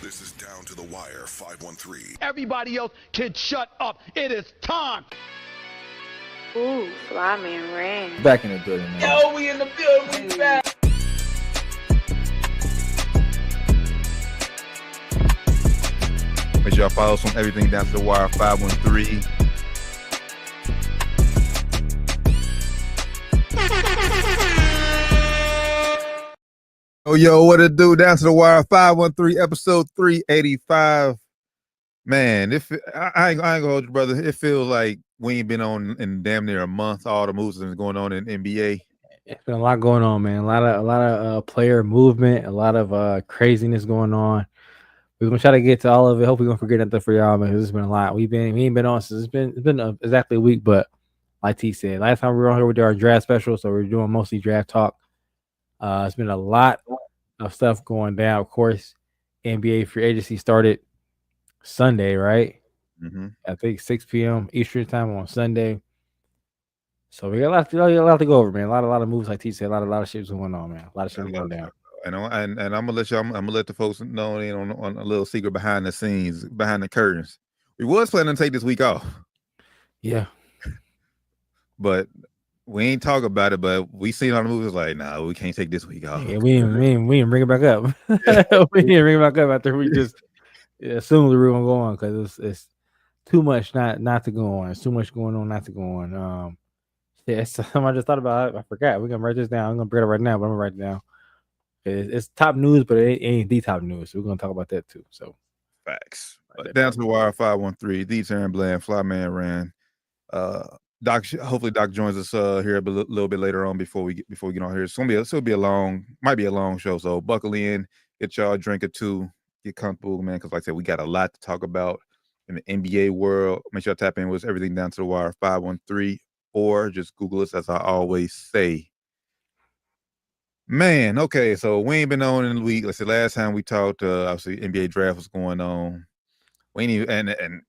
This is Down to the Wire 513. Everybody else can shut up. It is time. Ooh, Flyman Rain. Back in the building, man. Yo, we in the building, we back. Make sure y'all follow us on everything Down to the Wire 513. Yo, what it do? Down to the Wire 513, episode 385. Man, I ain't gonna hold you, brother. It feels like we ain't been on in damn near a month. All the moves that's going on in NBA. It's been a lot going on, man. A lot of player movement, a lot of craziness going on. We're gonna try to get to all of it. Hope we don't forget nothing for y'all, man. It's been a lot. We ain't been on since it's been exactly a week, but like T said, last time we were on here, we did our draft special, so we're doing mostly draft talk. It's been a lot of stuff going down. Of course, NBA free agency started Sunday, right? Mm-hmm. I think 6 p.m. Eastern time on Sunday. So we got a lot to go over, man. A lot of moves, like T said, a lot of shit's going on, man. A lot of shit going down. And I'm gonna let you. I'm gonna let the folks know on a little secret behind the scenes, behind the curtains. We was planning to take this week off. Yeah, but we ain't talk about it. But we seen on the movies like, nah, we can't take this week off. Yeah, we didn't bring it back up. We didn't bring it back up after we just assumed we were gonna go on because it's too much not to go on. It's too much going on not to go on. Yeah, it's something I just thought about. I forgot. We're gonna write this down. I'm gonna bring it right now, but I'm gonna write it down. It's top news, but it ain't the top news. So we're gonna talk about that too. So facts. Down to the Wire 513. The Terran Bland, Flyman Ran. Doc. Hopefully Doc joins us here a little bit later on before we get on here. It's gonna be a long show. So buckle in, get y'all a drink or two, get comfortable, man. Because like I said, we got a lot to talk about in the NBA world. Make sure y'all tap in with us, everything Down to the Wire 513, or just Google us, as I always say. Man, okay, so we ain't been on in the week. Let's see, last time we talked, obviously NBA draft was going on. We ain't even, and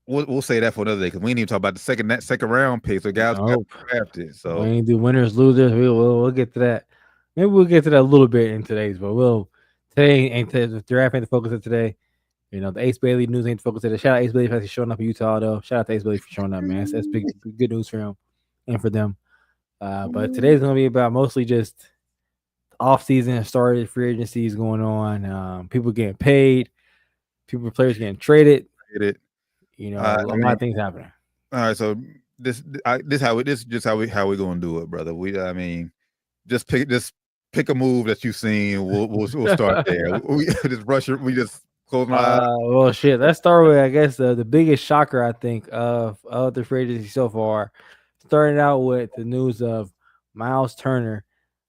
we'll say that for another day because we ain't even talk about the second round picks. So guys got drafted. So we ain't do winners, losers. We'll get to that. Maybe we'll get to that a little bit in today's, but today ain't the draft ain't the focus of today. You know, the Ace Bailey news ain't the focus of today. Shout out Ace Bailey for showing up in Utah though. Shout out to Ace Bailey for showing up, man. That's big good news for him and for them. But today's gonna be about mostly just offseason started, free agency is going on, people getting paid, players getting traded. You know, a lot of things happening. All right, so this is just how we're gonna do it, brother. Just pick a move that you've seen. We'll start there. We just rush it. We just close my eyes. Well, shit. Let's start with, I guess, the biggest shocker I think of the free agency so far. Starting out with the news of Miles Turner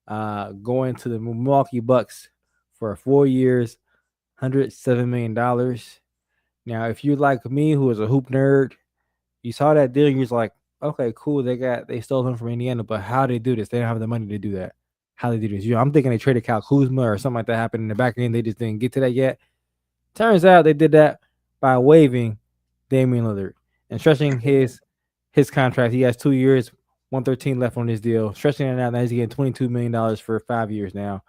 going to the Milwaukee Bucks for 4 years, $107 million. Now, if you're like me, who is a hoop nerd, you saw that deal, you're like, okay, cool. They stole him from Indiana, but how they do this? They don't have the money to do that. How they do this? I'm thinking they traded Kyle Kuzma or something like that happened in the back end. They just didn't get to that yet. Turns out they did that by waiving Damian Lillard and stretching his contract. He has 2 years, 113 left on his deal. Stretching it out, now he's getting $22 million for 5 years now.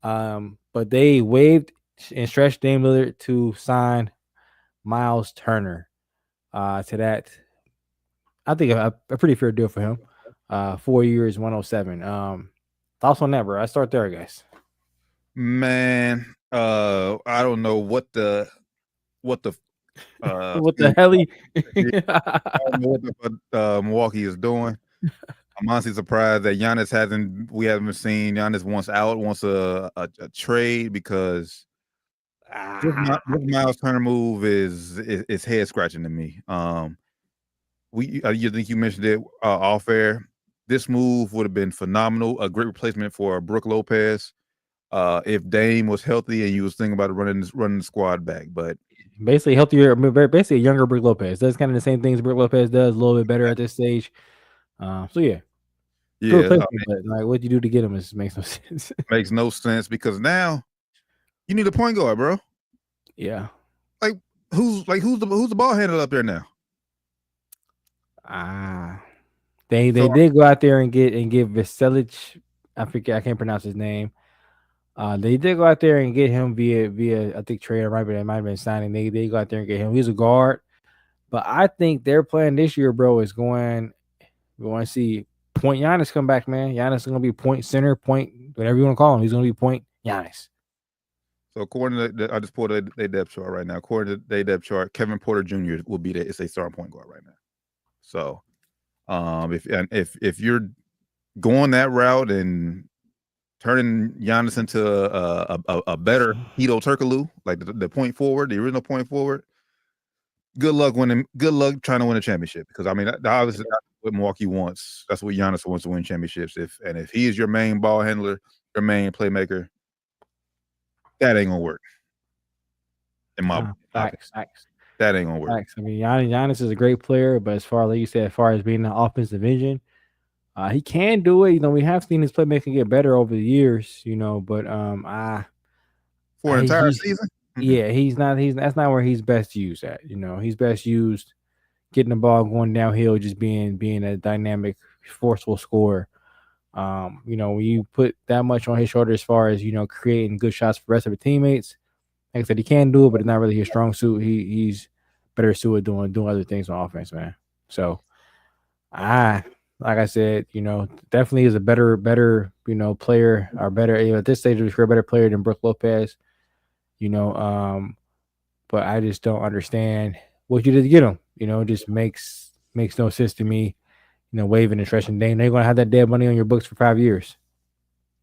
But they waived and stretched Dame Lillard to sign Miles Turner to that. I think a pretty fair deal for him. 4 years, 107. Thoughts on that, bro? I start there, guys. Man, I don't know what the what the hell I don't know what Milwaukee is doing. I'm honestly surprised that Giannis we haven't seen Giannis wants a trade because this Miles Turner move is head scratching to me. You think you mentioned it off air. This move would have been phenomenal, a great replacement for Brook Lopez. If Dame was healthy and you was thinking about running the squad back, but basically healthier, basically a younger Brook Lopez does kind of the same things Brook Lopez does, a little bit better at this stage. So yeah. But like what you do to get him makes no sense. Makes no sense because now you need a point guard, bro. Yeah. Who's the ball handler up there now? They did go out there and give Veselic. I forget. I can't pronounce his name. They did go out there and get him via I think trade, or they might have been signing. They go out there and get him. He's a guard, but I think their plan this year, bro, is going. We want to see point Giannis come back, man. Giannis is going to be point center, point whatever you want to call him. He's going to be point Giannis. So according to I just pulled their depth chart right now. According to their depth chart, Kevin Porter Jr. will be it's a starting point guard right now. So, if you're going that route and turning Giannis into a better Hedo Turkoglu, like the point forward, the original point forward, good luck trying to win a championship. Because I mean, obviously that's what Milwaukee wants. That's what Giannis wants to win championships. If he is your main ball handler, your main playmaker, that ain't gonna work. In my facts. That ain't gonna work. Facts. I mean, Giannis is a great player, but as far as being the offensive engine, he can do it. You know, we have seen his playmaking get better over the years. You know, but for an entire season, yeah, that's not where he's best used at. You know, he's best used getting the ball going downhill, just being a dynamic, forceful scorer. You know, when you put that much on his shoulder as far as, you know, creating good shots for the rest of the teammates, like I said, he can do it, but it's not really his strong suit. He's better suited doing other things on offense, man. So like I said, you know, definitely is a better, you know, player, or better, you know, at this stage of his career, better player than Brook Lopez, you know, but I just don't understand what you did to get him. You know, it just makes no sense to me. You know, waving and stretching Dame, they're gonna have that dead money on your books for 5 years.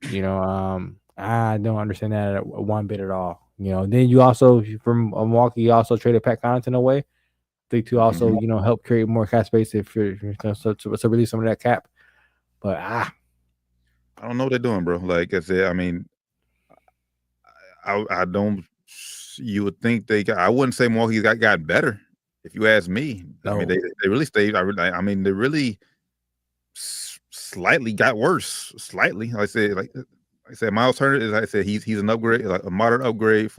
You know, I don't understand that one bit at all. You know, then you also from Milwaukee, you also traded Pat Connaughton away. I think to also, you know, help create more cap space to release some of that cap. But I don't know what they're doing, bro. Like I said, I mean, I don't. You would think I wouldn't say Milwaukee's got better. If you ask me, no. I mean, they really stayed. I mean, they really slightly got worse. Slightly, like I said, Miles Turner is. Like I said, he's an upgrade, like a modern upgrade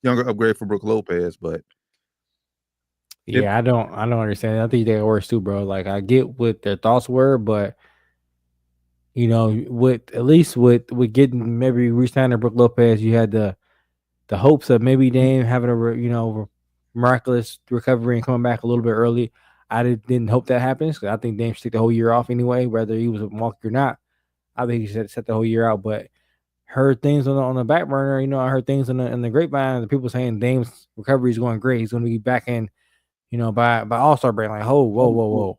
younger upgrade for Brook Lopez. But yeah, I don't understand. I think they got worse too, bro. Like I get what their thoughts were, but you know, with getting maybe re-signing Brook Lopez, you had the hopes of maybe Dame having a miraculous recovery and coming back a little bit early. I didn't hope that happens, because I think Dame should take the whole year off anyway, whether he was a Milwaukee or not. I think he should set the whole year out. But heard things on the back burner. You know, I heard things in the grapevine. The people saying Dame's recovery is going great. He's going to be back in, you know, by All-Star break. Like, whoa,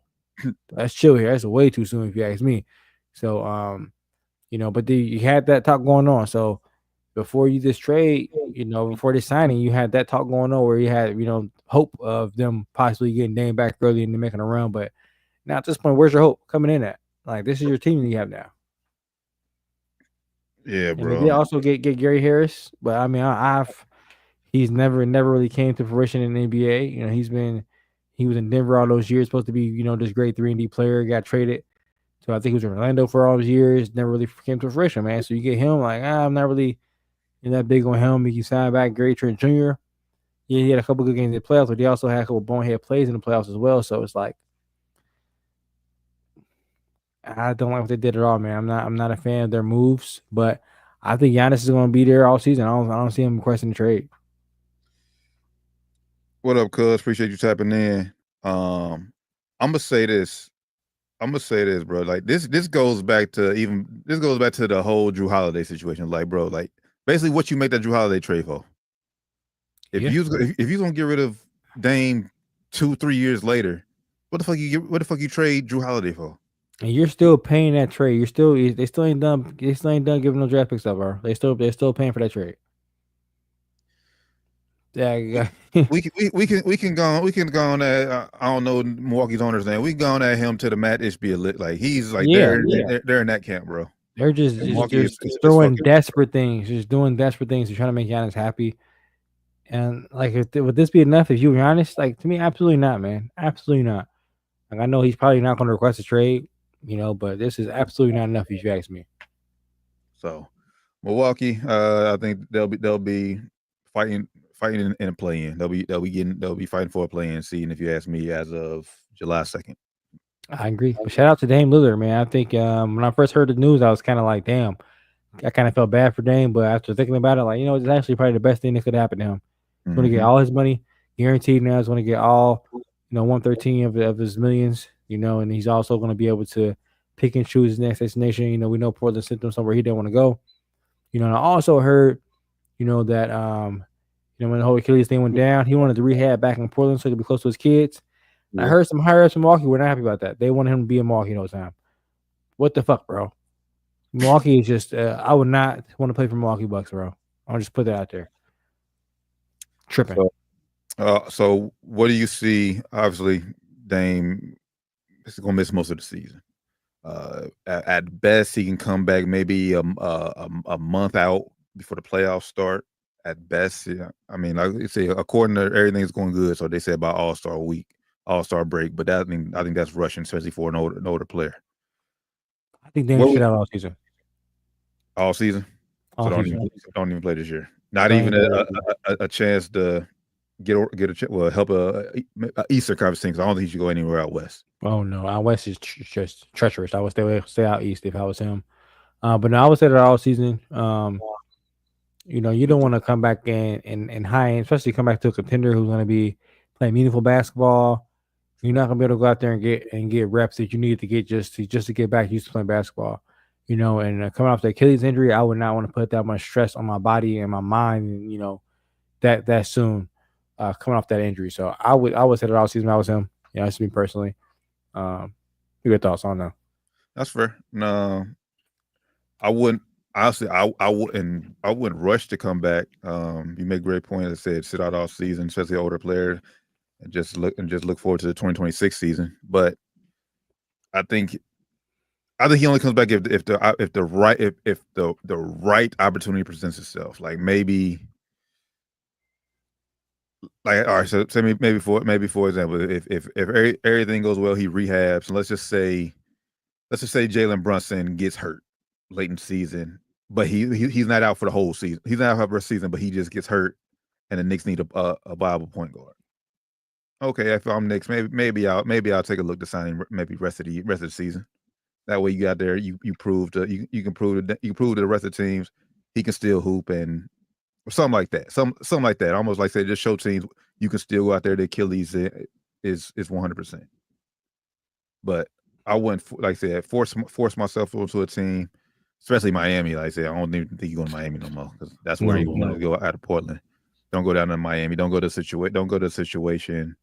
let's chill here. That's way too soon if you ask me. So, you know, but you had that talk going on. So before you just trade, you know, before this signing, you had that talk going on where you had, you know, hope of them possibly getting Dame back early and making a run. But now at this point, where's your hope coming in at? Like, this is your team that you have now. Yeah, bro. And they also get Gary Harris, but I mean, he's never really came to fruition in the NBA. You know, he was in Denver all those years, supposed to be, you know, this great 3-and-D player, got traded. So I think he was in Orlando for all those years, never really came to fruition, man. So you get him, like, I'm not really that big on him. He can sign back Gary Trent Jr. Yeah, he had a couple good games in the playoffs, but he also had a couple bonehead plays in the playoffs as well. So it's like, I don't like what they did at all, man. I'm not a fan of their moves, but I think Giannis is going to be there all season. I don't see him requesting the trade. What up, cuz? Appreciate you tapping in. I'm gonna say this, bro. Like this goes back to the whole Drew Holiday situation. Like, bro, like basically what you make that Drew Holiday trade for. If you gonna get rid of Dame 2-3 years later, what the fuck you trade Drew Holiday for? And you're still paying that trade. They still ain't done giving no draft picks up, bro. They're still paying for that trade. Yeah, we can go on that. I don't know Milwaukee's owners' name. We can go on at him to the Matt Ishbia like he's like they're in that camp, bro. They're just throwing desperate things, just doing desperate things to try to make Giannis happy. And like, would this be enough if you were honest? Like, to me, absolutely not, man. Absolutely not. Like, I know he's probably not going to request a trade, you know, but this is absolutely not enough if you ask me. So, Milwaukee, I think they'll be fighting in a play-in. They'll be fighting for a play-in season, if you ask me, as of July 2nd. I agree. But shout out to Dame Lillard, man. I think when I first heard the news, I was kind of like, damn, I kind of felt bad for Dame, but after thinking about it, like, it's actually probably the best thing that could happen to him. He's going to get all his money guaranteed now. He's going to get all, 113 of his millions, and he's also going to be able to pick and choose his next destination. We know Portland sent him somewhere he didn't want to go. And I also heard, that when the whole Achilles thing went down, he wanted to rehab back in Portland so he could be close to his kids. Yeah. I heard some higher ups in Milwaukee were not happy about that. They wanted him to be in Milwaukee all the time. What the fuck, bro? Milwaukee is just I would not want to play for Milwaukee Bucks, bro. I'll just put that out there. Tripping. So what do you see? Obviously, Dame is going to miss most of the season. At best, he can come back maybe a month out before the playoffs start. At best, yeah. I mean, like you say, according to everything is going good. So they say about All-Star week, All-Star break, but I think that's rushing, especially for an older player. I think Dame should out all season. All season. So don't even play this year. Not even a chance to get a help a Eastern Conference team. I don't think he should go anywhere out west. Oh no, out west is just treacherous. I would stay out east if I was him. But no, I would say that all season. You don't want to come back in high end, especially come back to a contender who's going to be playing meaningful basketball. You're not going to be able to go out there and get reps that you need to get just to get back used to playing basketball. And coming off the Achilles injury, I would not want to put that much stress on my body and my mind. And, that soon coming off that injury. So I would say that all season I was him. Yeah, that's me personally. Your thoughts on that? That's fair. No, I wouldn't. Honestly, I wouldn't rush to come back. You make a great point. As I said, sit out all season, especially older player, and just look forward to the 2026 season. But I think he only comes back if the right opportunity presents itself. Like maybe, like all right. So maybe for example, if everything goes well, he rehabs. And let's just say Jalen Brunson gets hurt late in the season, but he's not out for the whole season. He's not out for the season, but he just gets hurt, and the Knicks need a viable point guard. Okay, if I'm Knicks, maybe I'll take a look to sign him maybe rest of the season. That way you got there, you prove to you can prove to the rest of the teams he can still hoop and something like that. Something like that. Almost like say just show teams you can still go out there. The Achilles is 100%. But I wouldn't, like I said, force myself into a team. Especially Miami, like I said, I don't even think you go to Miami no more because that's where you want to go out of Portland. Don't go down to Miami. Don't go to a situation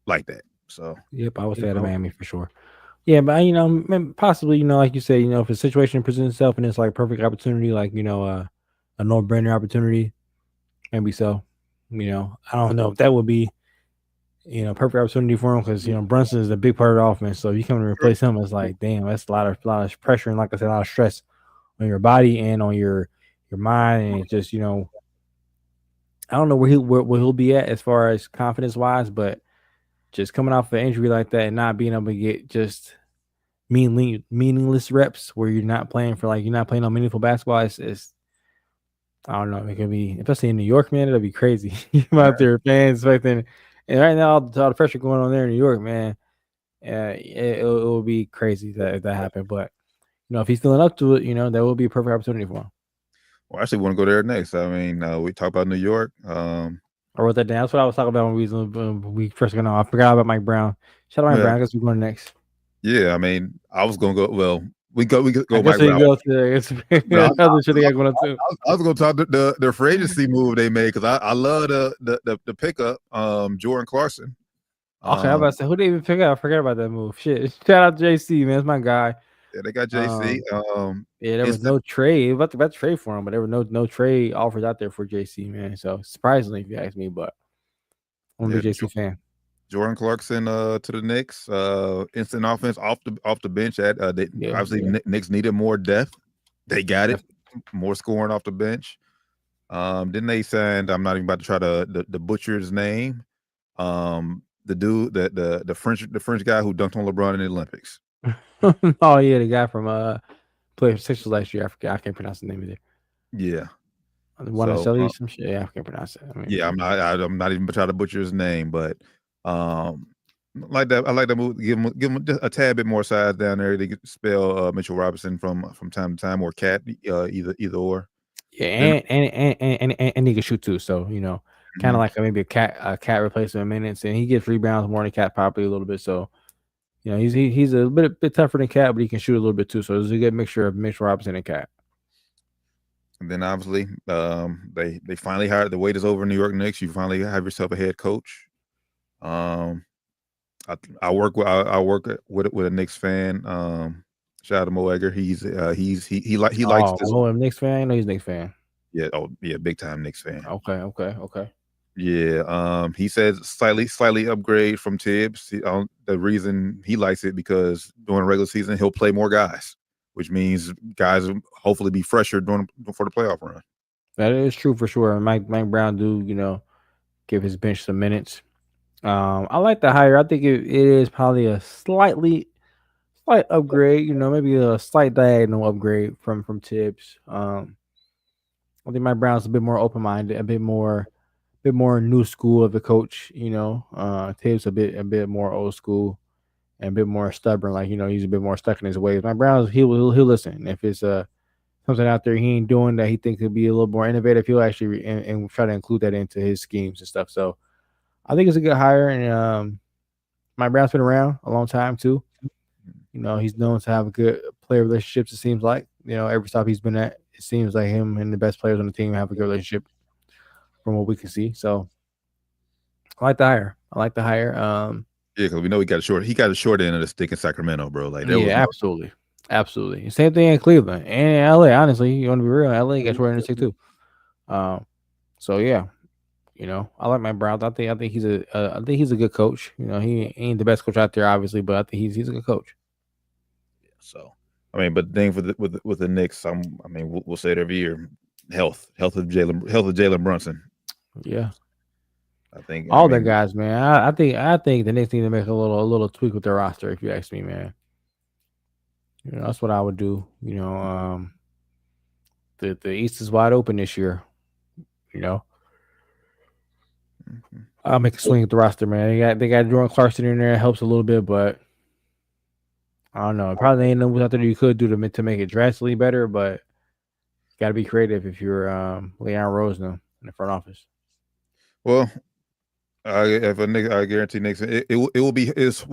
like that. So yep, I would say to Miami for sure. Yeah, but possibly, like you say, if a situation presents itself and it's like perfect opportunity, like a no-brainer opportunity, maybe so. I don't know if that would be perfect opportunity for him because Brunson is a big part of the offense. So if you come to replace him, it's like, damn, that's a lot of pressure and, like I said, a lot of stress on your body and on your mind, and it's just I don't know where he'll be at as far as confidence wise, but just coming off an injury like that and not being able to get just meaningless reps where you're not playing on meaningful basketball, it's I don't know, it could be, especially in New York, man, it'll be crazy. You out there fans expecting. And right now, all the pressure going on there in New York, man, it will be crazy if that happened. But if he's feeling up to it, that will be a perfect opportunity for him. Well, I actually want to go there next. I mean, we talk about New York. I wrote that down. That's what I was talking about when we first got on. I forgot about Mike Brown. Shout out Mike Brown. I guess we're going next. Yeah, I mean, I was gonna go. Well, we go. Mike Brown. I was going to talk the free agency move they made because I love the pickup. Jordan Clarkson. Okay, I'm about to say, who did they even pick up? I forgot about that move. Shit. Shout out to JC, man. It's my guy. Yeah, they got JC. Yeah, there was no trade. About to trade for him, but there were no trade offers out there for JC, man. So surprisingly, if you ask me, but I'm a JC fan. Jordan Clarkson to the Knicks. Instant offense off the bench. Obviously Knicks needed more depth. They got it. More scoring off the bench. Then they signed. I'm not even about to try the butcher's name. The dude, the French guy who dunked on LeBron in the Olympics. Oh yeah, the guy from played for Sixers last year. I forgot. I can't pronounce the name either. Yeah. Want to sell you some shit? Yeah, I can't pronounce it. I'm not even trying to butcher his name, but Like that. I like that move. Give him just a tad bit more size down there. They could spell Mitchell Robinson from time to time, or Cat, either or. Yeah, Then and he can shoot too. So kind of like maybe a cat replacement minutes, and he gets rebounds more than Cat probably a little bit. So he's a bit tougher than Cat, but he can shoot a little bit too. So it's a good mixture of Mitchell Robinson and Cat. And then obviously, they finally hired. The wait is over in New York Knicks. You finally have yourself a head coach. I work with a Knicks fan. Shout out to Mo Egger. He likes this. Oh, a Knicks fan? I know he's a Knicks fan. Yeah. Oh yeah, big time Knicks fan. Okay. Yeah. He said slightly upgrade from Tibbs. The reason he likes it because during regular season he'll play more guys, which means guys will hopefully be fresher for the playoff run. That is true for sure. Mike Brown do give his bench some minutes. I like the hire. I think it is probably a slight upgrade. Maybe a slight diagonal upgrade from Tibbs. I think Mike Brown's a bit more open minded, a bit more new school of the coach. Tibbs a bit more old school and a bit more stubborn. Like he's a bit more stuck in his ways. Mike Brown's he'll listen if it's something out there he ain't doing that he thinks could be a little more innovative. He'll actually and try to include that into his schemes and stuff. So I think it's a good hire, and Mike Brown's been around a long time too. He's known to have a good player relationships. It seems like every stop he's been at, it seems like him and the best players on the team have a good relationship, from what we can see. So I like the hire. Yeah, because we know he got a short end of the stick in Sacramento, bro. Like absolutely. Same thing in Cleveland and LA. Honestly, you want to be real, LA got short end of the stick too. So yeah. I like Mike Brown. I think he's a good coach. He ain't the best coach out there, obviously, but I think he's a good coach. Yeah, so but the thing with the Knicks, we'll say it every year: health of Jalen Brunson. Yeah, I think all their guys, man. I think the Knicks need to make a little tweak with their roster. If you ask me, man, that's what I would do. The East is wide open this year. I'll make a swing at the roster, man. They got Jordan Clarkson in there. It helps a little bit, but I don't know. Probably ain't no moves out there you could do to make it drastically better, but you got to be creative if you're Leon Rose in the front office. Well, I guarantee Knicks it will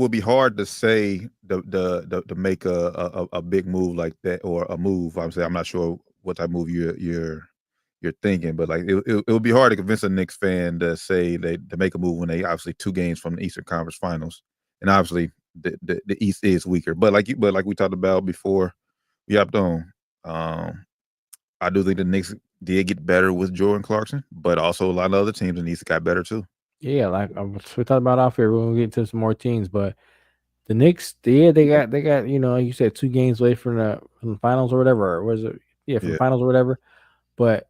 be hard to say to make a big move like that, or a move. I'm not sure what type of move you're thinking, but like it would be hard to convince a Knicks fan to say to make a move when they obviously 2 games from the Eastern Conference Finals, and obviously the East is weaker. But like we talked about before we hopped on, I do think the Knicks did get better with Jordan Clarkson, but also a lot of other teams in the East got better too. Yeah, like we talked about off here. We're gonna get into some more teams, but the Knicks, they got you said 2 games away from the finals or whatever. Or was it? Yeah, from the finals or whatever. But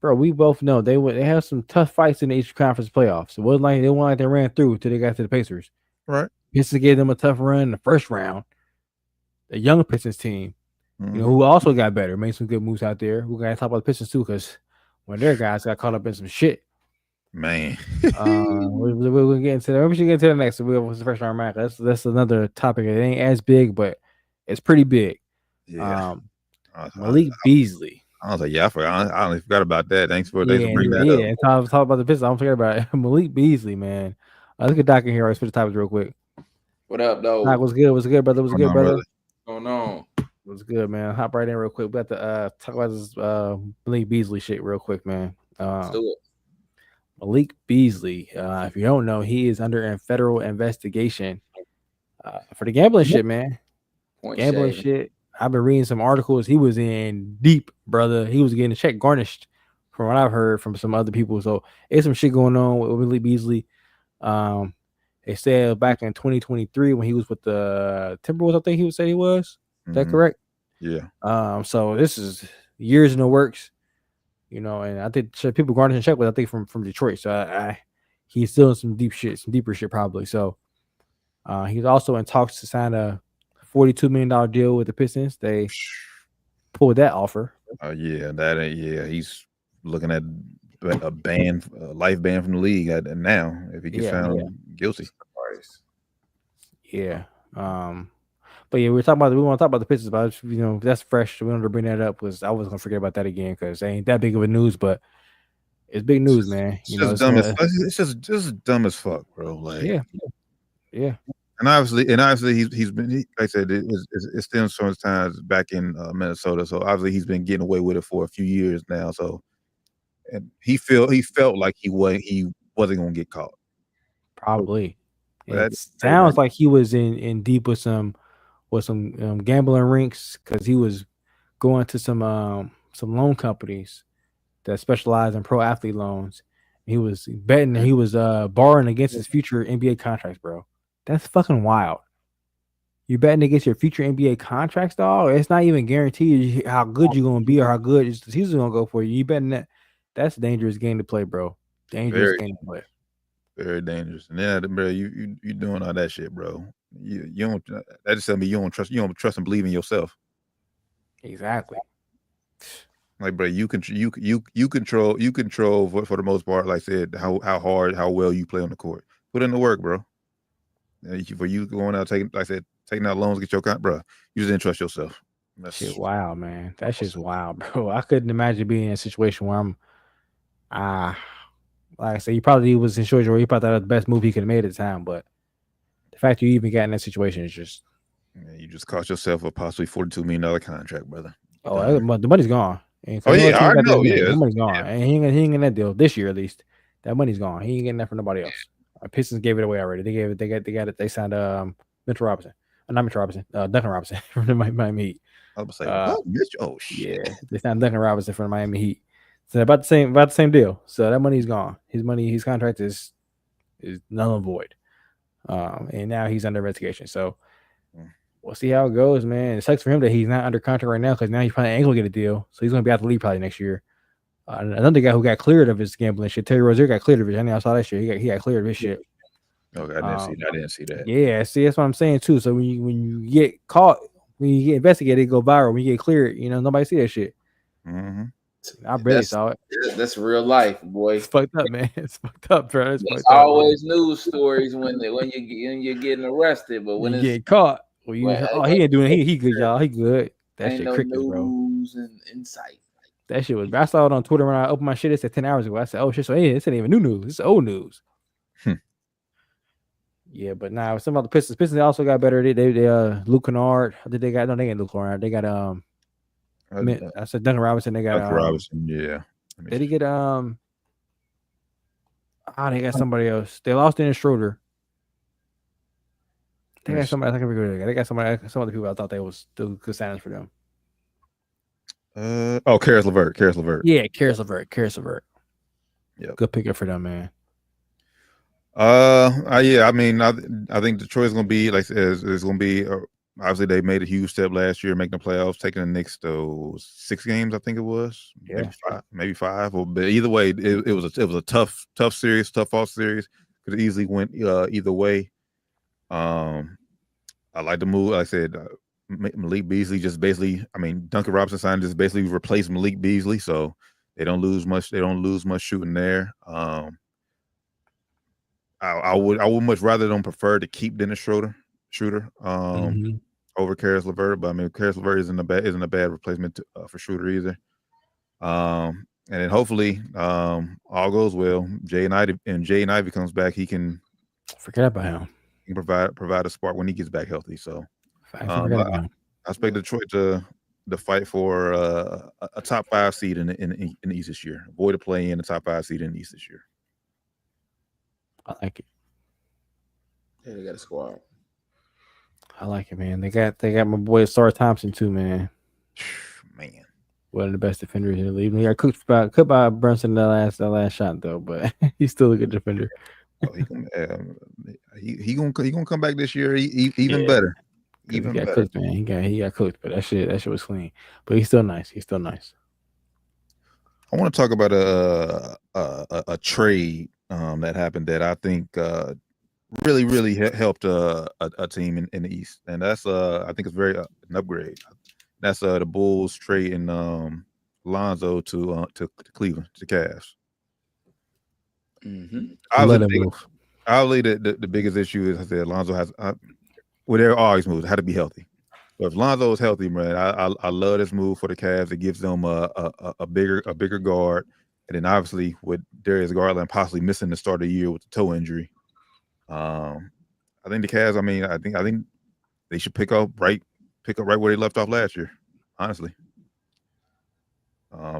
bro, we both know they have some tough fights in the Eastern Conference playoffs. It wasn't like they ran through till they got to the Pacers. Right. Pistons gave them a tough run in the first round. The young Pistons team, who also got better, made some good moves out there. We're gonna talk about the Pistons too, because one of their guys got caught up in some shit. Man, we'll get into that. We should get into the next. We'll the first round match. That's another topic. It ain't as big, but it's pretty big. Yeah. Malik Beasley. I was like, I forgot about that. Thanks for bringing that up. Yeah, talk about the Pistons. I don't forget about it. Malik Beasley, man. Look at Doc in here. I'll switch the topics real quick. What up, though? Doc, what's good? What's good, brother? What's good, brother? What's going on? What's good, man? Hop right in real quick. We got to talk about this Malik Beasley shit real quick, man. Let's do it. Malik Beasley, if you don't know, he is under a federal investigation for the gambling shit, man. Gambling shit. I've been reading some articles. He was in deep, brother. He was getting a check garnished, from what I've heard from some other people. So there's some shit going on with Malik Beasley. They said back in 2023 when he was with the Timberwolves, I think he would say he was. Is that correct? Yeah. So this is years in the works. And I think people garnishing check with, I think from Detroit. So he's still in some deeper shit probably. So he's also in talks to sign a $42 million deal with the Pistons. They pulled that offer. He's looking at a life ban from the league now if he gets found guilty. Yeah. But yeah, we want to talk about the Pistons, but that's fresh. We wanted to bring that up because I was gonna forget about that again because it ain't that big of a news, but it's big news, man. It's just It's dumb gonna, it's just dumb as fuck, bro. Like, yeah. and obviously he's been like I said it stems from his times back in Minnesota. So obviously he's been getting away with it for a few years now. So and he felt like he wasn't gonna get caught. Probably. That It sounds like he was in deep with some gambling rinks because he was going to some loan companies that specialize in pro athlete loans. He was betting and he was borrowing against his future NBA contracts, bro. That's fucking wild. You're betting against your future NBA contracts, dog. It's not even guaranteed how good you're gonna be or how good the season's gonna go for you. You betting that? That's a dangerous game to play, bro. Dangerous game to play. Very dangerous. And then, bro, you doing all that shit, bro. You don't. That just tell me you don't trust and believe in yourself. Exactly. Like, bro, you control for the most part. Like I said, how well you play on the court. Put in the work, bro. For you going out taking out loans, get your bro. You just didn't trust yourself. That's shit wild, man. That shit's wild, bro. I couldn't imagine being in a situation where I'm like I said, he probably was in short where he probably thought that was the best move he could have made at the time. But the fact you even got in that situation is just you just cost yourself a possibly $42 million contract, brother. Oh, the money's gone. I know. Yeah, the money's gone. And he ain't getting that deal this year at least. That money's gone. He ain't getting that from nobody else. Pistons gave it away already. They got it. They signed Mitchell Robinson. Not Mitchell Robinson. Duncan Robinson from the Miami Heat. I was like, what? Oh shit. Yeah, they signed Duncan Robinson from the Miami Heat. So about the same deal. So that money's gone. His contract is null and void. And now he's under investigation. So we'll see how it goes, man. It sucks for him that he's not under contract right now because now he's probably ain't gonna get a deal. So he's gonna be out the league probably next year. Another guy who got cleared of his gambling shit, Terry Rozier got cleared of it. I know I saw that shit. He got cleared of his shit. Okay, I didn't see that. Yeah, see, that's what I'm saying too. So when you get caught, when you get investigated, it go viral. When you get cleared, nobody see that shit. Mm-hmm. I barely saw it. That's real life, boy. It's fucked up, man. It's fucked up, bro. It's always news stories when you're getting arrested, but when you get caught, he ain't doing it. He good, y'all. He good. That shit no cricket, bro. News and insight. That shit was. I saw it on Twitter when I opened my shit. It said 10 hours ago. I said, "Oh shit!" So hey, this ain't even new news. It's old news. Yeah, but now some of the Pistons. Pistons also got better. They Luke Kennard. They got Luke Kennard. They got I said Duncan Robinson. They got Duncan Robinson. Yeah. Did he get they got somebody else. They lost Dennis Schroeder. They got somebody. I can't remember. They got somebody. Some of the people I thought they was still good signings for them. Karis LeVert. Yeah, Karis LeVert. Yeah, good pickup for them, man. Yeah. I mean, I think Detroit's gonna be like is gonna be. Obviously, they made a huge step last year, making the playoffs, taking the Knicks to 6 games. I think it was. Yeah, maybe five. But either way, it was a tough series, tough off series. Could have easily went either way. I like the move. Like I said, Malik Beasley just basically. I mean, Duncan Robinson signed just basically replaced Malik Beasley, so they don't lose much. They don't lose much shooting there. I would much rather them prefer to keep Dennis Schroeder. Over Karis LeVert, but I mean Karis LeVert isn't a bad replacement for Schroeder either. And then hopefully all goes well. Jay and Ivy comes back, he can forget about him. He can provide a spark when he gets back healthy. So I expect Detroit to fight for a top 5 seed in the East this year. Avoid a play in the top 5 seed in the East this year. I like it. Yeah, they got a squad. I like it, man. They got my boy Sar Thompson too, man. Man, one of the best defenders in the league. He got cooked by Brunson the last shot though, but he's still a good defender. He gonna come back this year even better. Even he got better. cooked, man. He got cooked, but that shit was clean. But he's still nice. I want to talk about a trade that happened that I think really helped a team in the East, and that's I think it's very an upgrade. That's the Bulls trading Lonzo to Cleveland, to Cavs. Mm-hmm. Obviously, the biggest issue is I said Lonzo has Well, there are always moves. Had to be healthy. But if Lonzo is healthy, man, I love this move for the Cavs. It gives them a bigger guard, and then obviously with Darius Garland possibly missing the start of the year with the toe injury, I think the Cavs. I mean, I think they should pick up right where they left off last year. Honestly,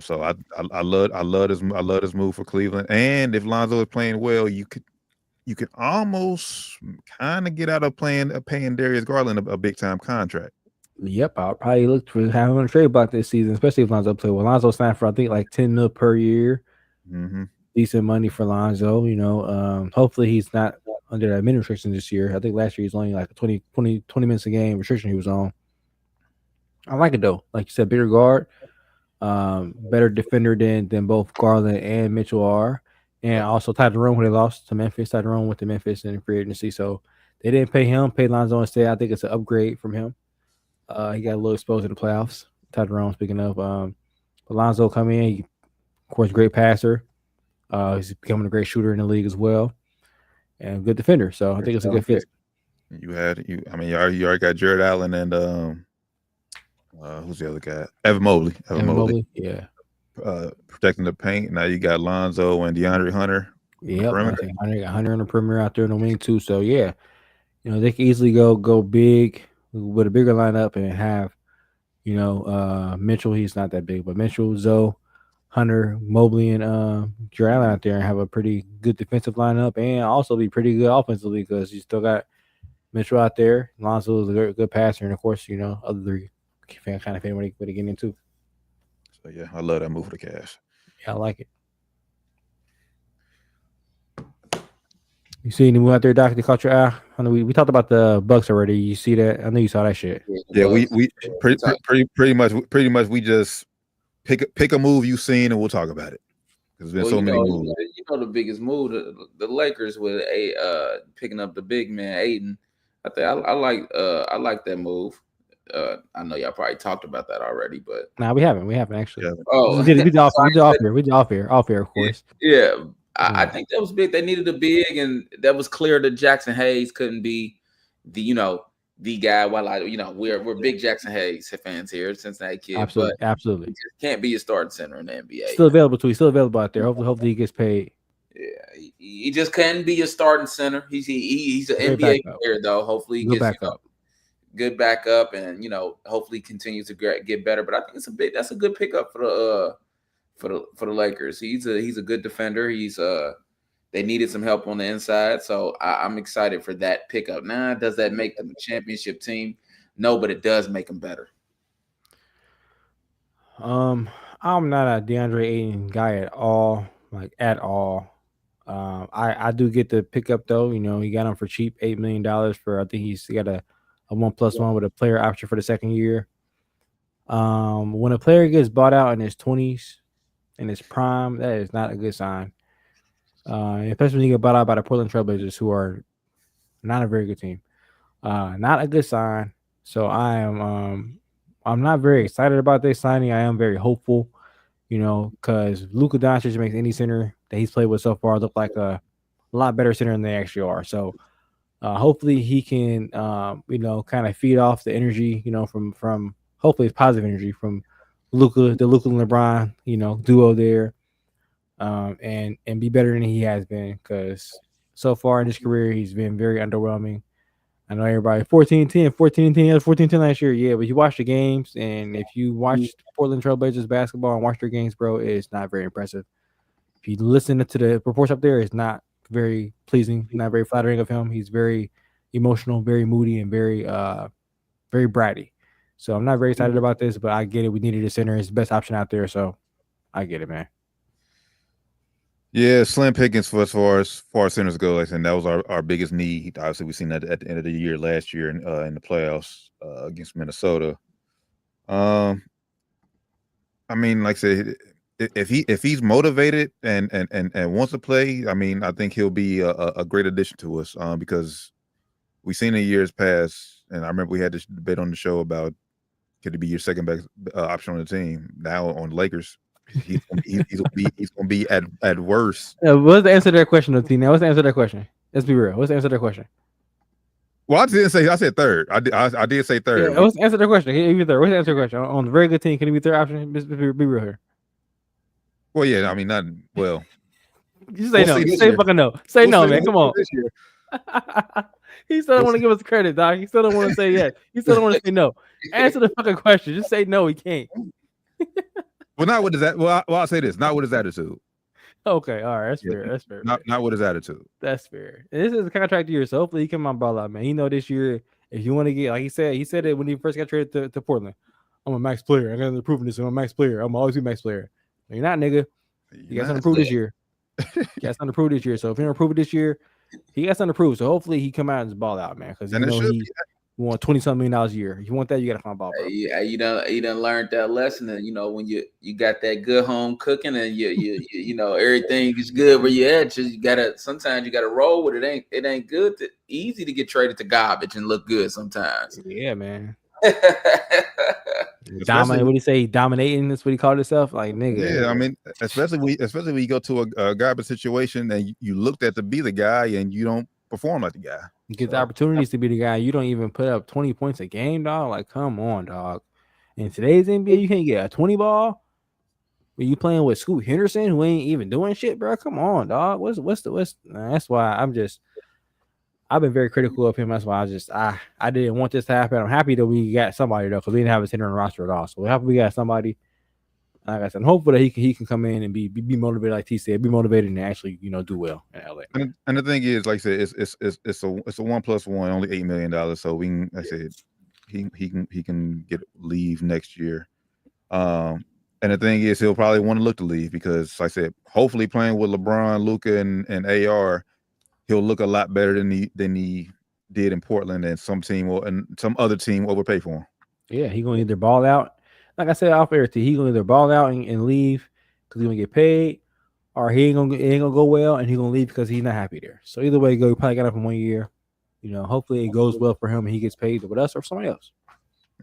so I love this move for Cleveland. And if Lonzo is playing well, you could almost kind of get out of paying Darius Garland a big time contract. Yep, I'll probably look for having on a trade block this season, especially if Lonzo play well. Lonzo signed for I think like $10 million per year. Mm-hmm. Decent money for Lonzo. Hopefully he's not under that minute restriction this year. I think last year he's only like a 20 minutes a game restriction he was on. I like it though. Like you said, bigger guard, better defender than both Garland and Mitchell are. And also tied the run when they lost to Memphis, tied the run with the Memphis in free agency. So they didn't pay him, paid Lonzo instead. I think it's an upgrade from him. He got a little exposed in the playoffs. Tyrone, speaking of, Alonzo come in. He, of course, great passer. He's becoming a great shooter in the league as well, and good defender. So I think it's a good fit. You already got Jared Allen and who's the other guy? Evan Mobley. Evan Mobley, yeah. Protecting the paint. Now you got Lonzo and DeAndre Hunter. Yep, Hunter got Hunter on the perimeter out there in the wing too. So yeah, they can easily go big with a bigger lineup and have, Mitchell. He's not that big, but Mitchell, Zoe, Hunter, Mobley, and Jared Allen out there and have a pretty good defensive lineup and also be pretty good offensively because you still got Mitchell out there. Lonzo is a good passer, and of course, other three kind of fan what they get into. So yeah, I love that move for the Cavs. Yeah, I like it. You see any move out there, Doc? That caught your eye? I know we talked about the Bucks already. You see that? I know you saw that shit. Yeah, we pretty much we just pick a move you've seen and we'll talk about it. There's been so many moves. The biggest move, the Lakers with picking up the big man Aiden. I think I like that move. I know y'all probably talked about that already, but we haven't actually. Yeah. Oh, we did off here, of course. Yeah. I think that was big. They needed a big, and that was clear that Jackson Hayes couldn't be the guy. While we're big Jackson Hayes fans here, Cincinnati kid. Absolutely. He just can't be a starting center in the NBA. Still available out there. Hopefully he gets paid. Yeah, he just can't be a starting center. He's an NBA player though. Hopefully he gets back up. Good backup, and hopefully continues to get better. But I think that's a good pickup for the Lakers. He's a good defender. They needed some help on the inside, so I'm excited for that pickup. Now, does that make them a championship team? No, but it does make them better. I'm not a DeAndre Ayton guy at all, I do get the pickup though. He got him for cheap, $8 million for. I think he got a 1+1 with a player option for the second year. When a player gets bought out in his 20s, in his prime, that is not a good sign. Especially when you get bought out by the Portland Trailblazers, who are not a very good team. Not a good sign. So I'm not very excited about this signing. I am very hopeful, because Luka Doncic makes any center that he's played with so far look like a lot better center than they actually are. So hopefully he can, kind of feed off the energy, from hopefully it's positive energy from the Luka and LeBron, duo there, and be better than he has been, because so far in his career he's been very underwhelming. I know everybody 14-10 last year, yeah, but you watch the games, and if you watch Portland Trailblazers basketball and watch their games, bro, it's not very impressive. If you listen to the reports up there, it's not very pleasing, not very flattering of him. He's very emotional, very moody, and very bratty. So I'm not very excited about this, but I get it. We needed a center. It's the best option out there, so I get it, man. Yeah, slim pickings for as far as centers go. And that was our biggest need. Obviously, we seen that at the end of the year last year in the playoffs against Minnesota. I mean, like I said, if he's motivated and wants to play, I mean, I think he'll be a great addition to us because we've seen in years past, and I remember we had this debate on the show about could he be your second best option on the team. Now on the Lakers, he's gonna be at worst. What's the answer to that question, though, T? Now, what's the answer to that question? Let's be real. What's the answer to that question? Well, I didn't say. I said third. I did say third. Yeah, let's answer the question. He be third. Let's answer the question. On the very good team, can he be third option? Be real here. Well, yeah. I mean, not well. You say no. Say fucking no. Say no, man. Come on. He still don't want to give us the credit, dog. He still don't want to say yes. He still don't want to say no. Answer the fucking question. Just say no. He can't. Well, not with his. Well, I'll say this. Not with his attitude. Okay, all right, that's fair. That's fair. Not with his attitude. That's fair. And this is a contract year, so hopefully he come on ball out, man. He know this year if you want to get, like he said it when he first got traded to Portland. I'm a max player. I got to prove this. I'm a max player. I'm always be a max player. No, you're not, nigga. You got something to prove this year. You got something to prove this year. So if he don't prove it this year, he got something to prove. So hopefully he come out and ball out, man. Because you know he want $20-something million a year. If you want that, you got to find ball. Bro. Yeah, you done learned that lesson, and you know when you got that good home cooking, and you know everything is good where you at. Sometimes you gotta roll with it. It ain't good easy to get traded to garbage and look good sometimes. Yeah, man. Dominate. What do you say? Dominating. That's what he called himself. Like nigga. Yeah, I mean, especially when you go to a garbage situation and you looked at to be the guy and you don't perform like the guy. You get the opportunities to be the guy. You don't even put up 20 points a game, dog. Like, come on, dog. In today's NBA, you can't get a 20 ball. When you playing with Scoot Henderson, who ain't even doing shit, bro. Come on, dog. That's why I've been very critical of him. That's why I didn't want this to happen. I'm happy that we got somebody though, because we didn't have a center on the roster at all. So we're happy we got somebody. Like I said, hopefully that he can come in and be motivated, like T said, be motivated and actually do well in LA. And the thing is, like I said, it's a 1+1, only $8 million. So we can, like I said, he can leave next year. And the thing is, he'll probably want to look to leave because, like I said, hopefully playing with LeBron, Luka, and AR, he'll look a lot better than he did in Portland, and some other team overpay for him. Yeah, he gonna either ball out. Like I said off air, he gonna either ball out and leave because he's gonna get paid, or it ain't gonna go well and he's gonna leave because he's not happy there. So either way, he probably got up in 1 year. Hopefully it goes well for him and he gets paid with us or somebody else.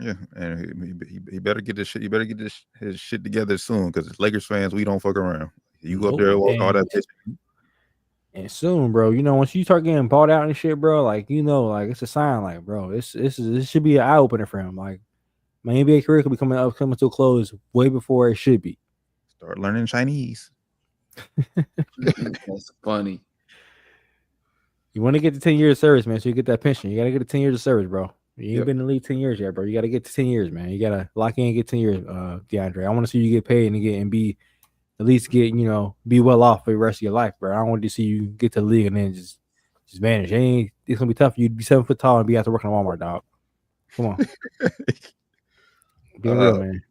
Yeah, and he better get this shit. He better get his shit together soon because as Lakers fans, we don't fuck around. You go up there and all that pitching. And soon, bro, once you start getting bought out and shit, bro, like it's a sign, like, bro, this should be an eye opener for him. Like, my NBA career could be coming to a close way before it should be. Start learning Chinese. That's funny. You want to get to 10 years of service, man, so you get that pension. You got to get to 10 years of service, bro. You ain't been in the league 10 years yet, bro. You got to get to 10 years, man. You got to lock in and get 10 years, DeAndre. I want to see you get paid and be at least be well off for the rest of your life, bro. I don't want to see you get to the league and then just vanish. It's gonna be tough for you to be 7 foot tall and be out to work in Walmart, dog. Come on. Be real, man.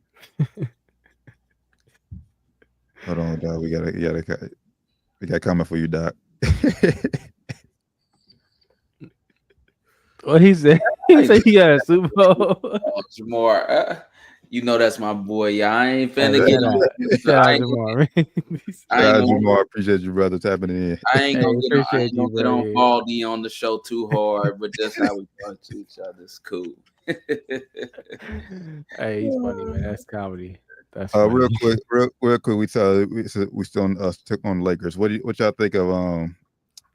Hold on, dog. We got comment for you, Doc. What he said? He said he got a Super Bowl. Jamar, that's my boy. Yeah, I ain't finna get him. Jamar, appreciate you, brother, tapping in. I ain't gonna get on Baldy on the show too hard, but that's how we talk to each other. It's cool. Hey, he's funny, man. That's comedy. That's funny. Real quick. We still took on the Lakers. What y'all think of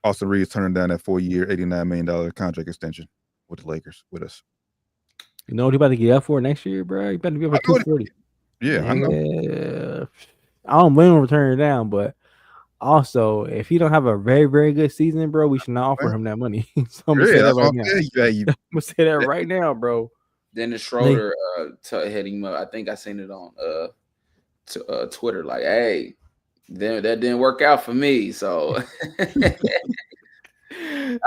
Austin Reeves turning down that 4-year, $89 million contract extension with the Lakers with us? You know what he about to get up for next year, bro? He about to be up for 240. Yeah, I know. I don't blame him for turning it down, but also if he don't have a very, very good season, bro, we should not offer him that money. So I'm gonna say that right now. I'm gonna say that right now, bro. Dennis Schroeder hit him up. I think I seen it on Twitter. Like, hey, that didn't work out for me. So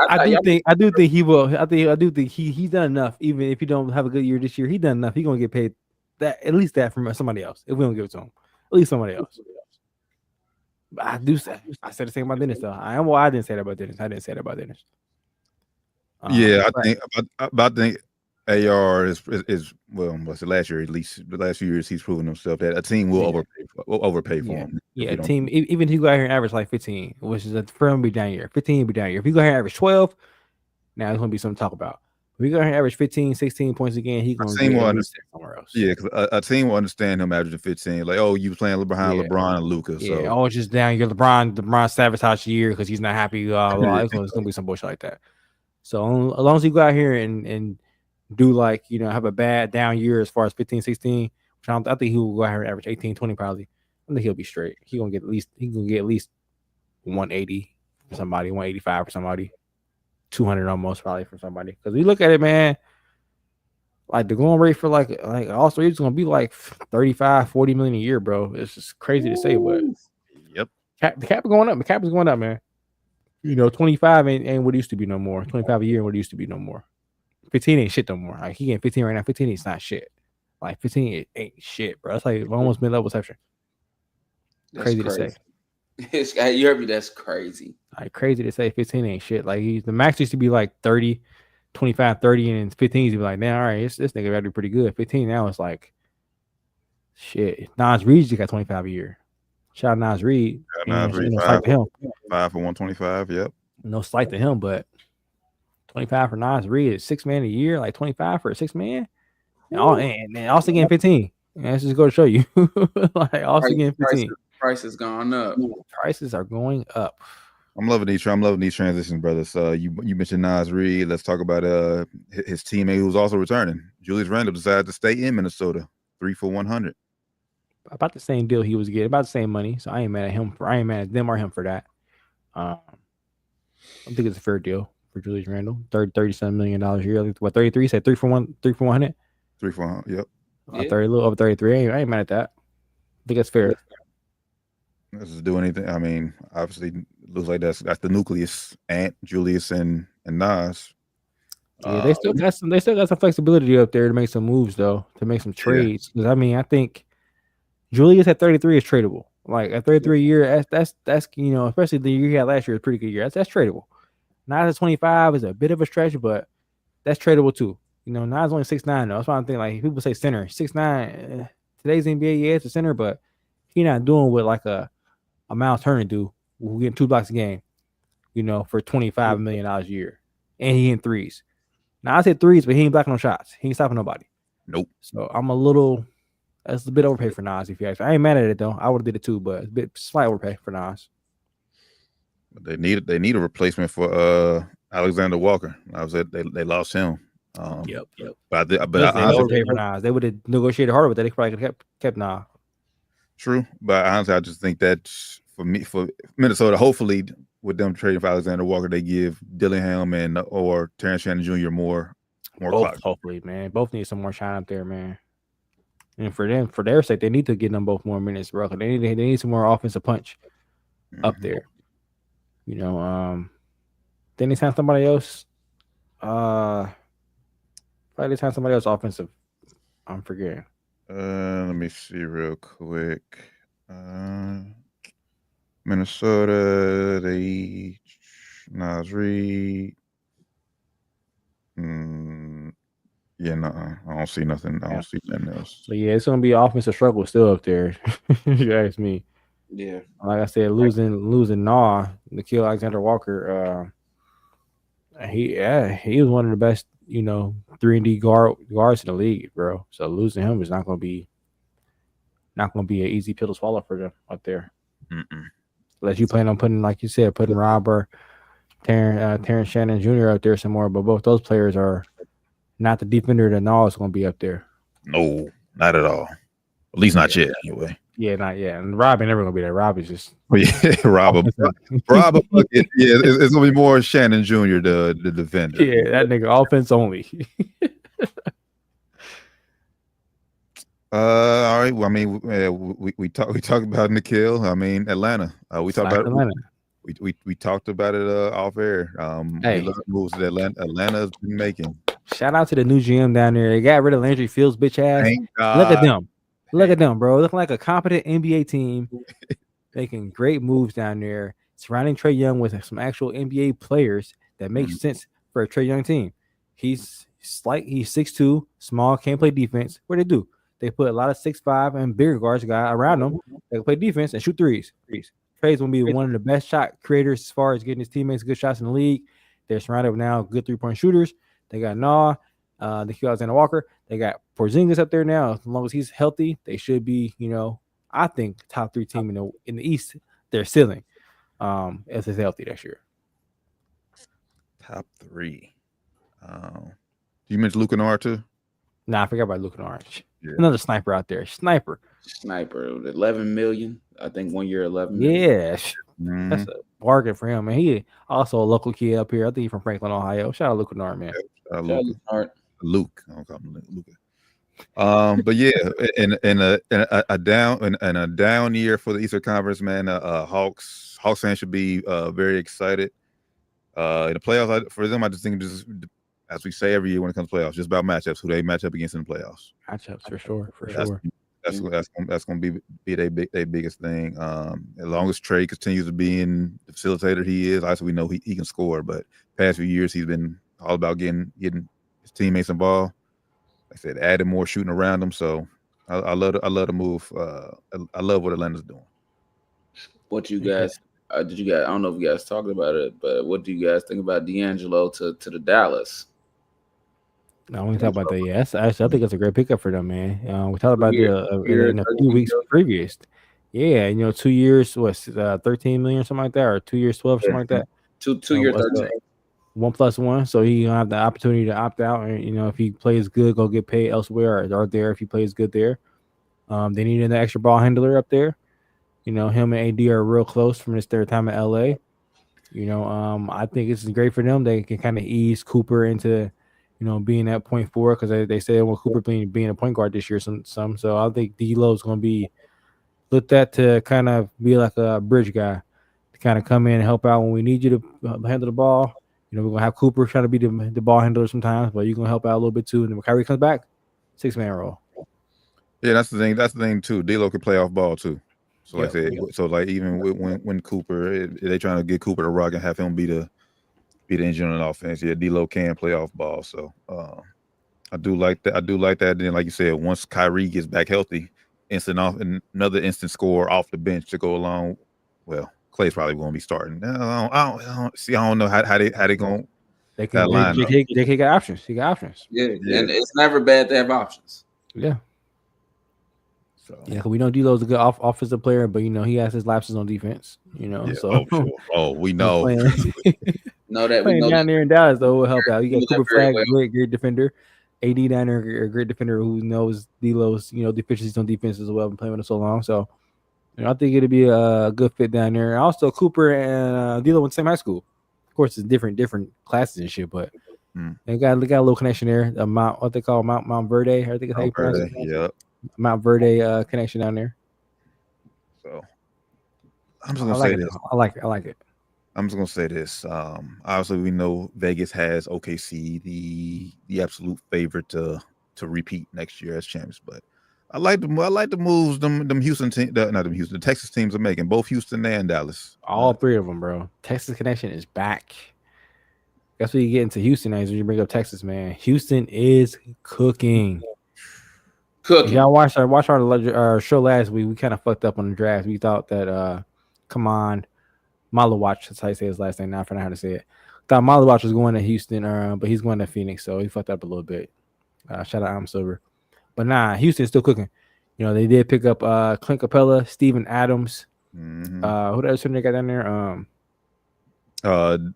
I do think he will. I do think he's done enough. Even if he don't have a good year this year, he done enough. He gonna get paid at least that from somebody else. If we don't give it to him, at least somebody else. But I said the same about Dennis though. I didn't say that about Dennis. I didn't say that about Dennis. I think AR is well, last year at least. The last few years he's proven himself that a team will overpay for him. Yeah, team even if you go out here and average like 15, which is for him be down here. 15 be down here. If you go out here and average 12, now it's gonna be something to talk about. If you go out here and average 15, 16 points again, he's gonna be somewhere else. Yeah, because a team will understand him averaging 15. Like, oh, you playing behind LeBron and Luka. Yeah, so it's just down. You're LeBron sabotage year because he's not happy. It's gonna be some bullshit like that. So as long as he go out here and do like, have a bad down year as far as 15, 16, which I think he will go out here and average 18, 20 probably. I think he'll be straight. He gonna get at least 180 for somebody, 185 for somebody, 200 almost probably for somebody. Because we look at it, man, like the going rate for like All-Star is gonna be like 35, 40 million a year, bro. It's just crazy to say, but Yep. the cap is going up. The cap is going up, man. 25 ain't what it used to be no more. 25 a year ain't what it used to be no more. 15 ain't shit no more. Like he getting 15 right now. 15 is not shit. Like 15 ain't shit, bro. That's like almost mid-level exception. Crazy to say. You heard me. That's crazy. Like crazy to say 15 ain't shit. Like the max used to be like 30, 25, 30, and 15 used to be like, man, all right, this nigga got to be pretty good. 15 now it's like shit. Nas Reed just got 25 a year. Shout out Nas Reed. Nas Reed, no slight to him. 5 for 125. Yep. No slight to him, but 25 for Nas Reed is $6 million a year, like 25 for a $6 million. And also getting 15. And that's just go to show you. Like also getting 15. Prices gone up. Prices are going up. I'm loving these transitions, brothers. You mentioned Nas Reed. Let's talk about his teammate who's also returning. Julius Randle decided to stay in Minnesota. 3 for 100. About the same deal he was getting, about the same money. So I ain't mad at them or him for that. I think it's a fair deal for Julius Randle. $37 million a year. I think, what, 33? Say 3 for 100? 3 for 100. Yep. 30, a little over 33. I ain't mad at that. I think that's fair. This is do anything. I mean, obviously, looks like that's the nucleus. Ant, Julius, and Nas. Yeah, they still got some flexibility up there to make some moves though, to make some trades. Because I mean, I think Julius at 33 is tradable. Like at 33 a year, that's especially the year he had last year, is a pretty good year. That's tradable. Nas at 25 is a bit of a stretch, but that's tradable too. Nas only 6'9", though. That's why I'm thinking, like, people say center. 6'9", today's NBA, yeah, it's a center, but he's not doing what like a Miles Turner do, who getting 2 blocks a game, for $25 million a year. And he hitting threes. Now I said threes, but he ain't blocking no shots. He ain't stopping nobody. Nope. So that's a bit overpaid for Nas, if you ask me. I ain't mad at it though. I would have did it too, but it's a bit slight overpay for Nas. They need a replacement for Alexander Walker. I was they lost him. Yep. But they overpaid for Nas. They would have negotiated harder with that. They probably could have kept Nas. True, but honestly, I just think that for Minnesota, hopefully with them trading for Alexander Walker, they give Dillingham or Terrence Shannon Jr. more clock. Hopefully, man. Both need some more shine up there, man. And for their sake, they need to get them both more minutes, bro. They need some more offensive punch up there. Then they signed somebody else. Probably they signed somebody else offensive. I'm forgetting. Let me see real quick. Minnesota, they Nas Reed. Yeah, no, I don't see nothing. I don't see nothing else. So yeah, it's gonna be an offensive struggle still up there. If you ask me. Yeah. Like I said, losing Nah to kill Alexander Walker. He was one of the best, 3-and-D guards in the league, bro. So losing him is not gonna be an easy pill to swallow for them up there. Unless you plan on putting Rob or Terrence Shannon Jr. out there some more, but both those players are not the defender that Nah is gonna be up there. No, not at all. At least not yet, anyway. Yeah, not yet. And Rob ain't never gonna be there. Rob is just Rob. It's gonna be more Shannon Jr. the defender. Yeah, that nigga offense only. All right. Well, I mean, we talked about Nikhil. I mean, Atlanta. We talked about Atlanta. We talked about it off air. Hey, we look at moves that Atlanta's been making. Shout out to the new GM down there. They got rid of Landry Fields, bitch ass. Thank God. Look at them. Look at them, bro. Looking like a competent NBA team, making great moves down there, surrounding Trae Young with some actual NBA players that make sense for a Trae Young team. He's 6'2", small, can't play defense. What they do? They put a lot of 6'5" and bigger guards around him that can play defense and shoot threes. Trae's gonna be one of the best shot creators as far as getting his teammates good shots in the league. They're surrounded with now good 3-point shooters. They got Nah, the Alexander Walker. They got Porzingis up there now. As long as he's healthy, they should be, I think top 3 team in the East. They're ceiling, if it's healthy this year. Top 3. You mentioned Luke Kennard too. Nah, I forgot about Luke Orange. Yeah. Another sniper out there. Sniper. 11 million. I think 1 year 11 million. Yeah. Mhm. That's a bargain for him, man. He also a local kid up here. I think he's from Franklin, Ohio. Shout out Luke Kennard, man. Luke. I don't call him Luke. But yeah, in a down year for the Eastern Conference, man. Hawks fans should be very excited. In the playoffs, for them, I just think just as we say every year when it comes to playoffs, just about matchups, who they match up against in the playoffs. Matchups for sure. That's going to be their biggest thing. As long as Trey continues to be in the facilitator he is, obviously we know he can score. But past few years he's been all about getting his teammates involved. Like I said, adding more shooting around them. So I love the move. I love what Atlanta's doing. What you guys did you guys? I don't know if you guys talked about it, but what do you guys think about D'Angelo to the Dallas? No, we talk about that. Yes, actually, I think it's a great pickup for them, man. We talked about in a few weeks previous. Yeah, 2 years, 13 million or something like that, or 2 years, 12, something like that. 2 years, 13. 1+1, so he gonna have the opportunity to opt out, and if he plays good, go get paid elsewhere or there if he plays good there. They needed an extra ball handler up there. Him and AD are real close from their time in LA. I think it's great for them. They can kind of ease Cooper into being at point forward, because they say well Cooper being a point guard this year some. So I think D'Lo is going to be looked at to kind of be like a bridge guy to kind of come in and help out when we need you to handle the ball. We're going to have Cooper trying to be the ball handler sometimes, but you're going to help out a little bit too. And then when Kyrie comes back, 6-man role. Yeah, that's the thing. That's the thing too. D'Lo can play off ball too. So like I said, so like even when Cooper, they trying to get Cooper to rock and have him be the engine on offense. Yeah, D'Lo can play off ball. So I do like that. Then, like you said, once Kyrie gets back healthy, another instant score off the bench to go along. Well, Clay's probably going to be starting. I don't know how they going. They can get options. He got options. Yeah, and it's never bad to have options. Yeah. So we know D'Lo's a good offensive player, but he has his lapses on defense. So we know. Know that playing we know down there in Dallas though will help out. You got Cooper Flag, great defender. AD down there, a great defender who knows D'Lo's deficiencies on defense as well. Been playing with him so long, so I think it'll be a good fit down there. Also, Cooper and D'Lo went to the same high school. Of course, it's different classes and shit, but they got a little connection there. What they call Mount Verde. I think it's how you pronounce it. Yeah. Mount Verde connection down there. So I'm just gonna say this. I like it. I'm just gonna say this. Obviously, we know Vegas has OKC, the absolute favorite to repeat next year as champs. But I like the moves them Houston team, the Texas teams are making, both Houston and Dallas. All three of them, bro. Texas connection is back. That's what you get into Houston now is when you bring up Texas, man. Houston is cooking. Y'all watched our show last week. We kind of fucked up on the draft. We thought that Malawach, that's how you say his last name. Now I forgot how to say it. Thought Malawach was going to Houston, but he's going to Phoenix, so he fucked up a little bit. Shout out I'm Silver. But Houston's still cooking. They did pick up Clint Capella, Steven Adams. Who the other center they got down there?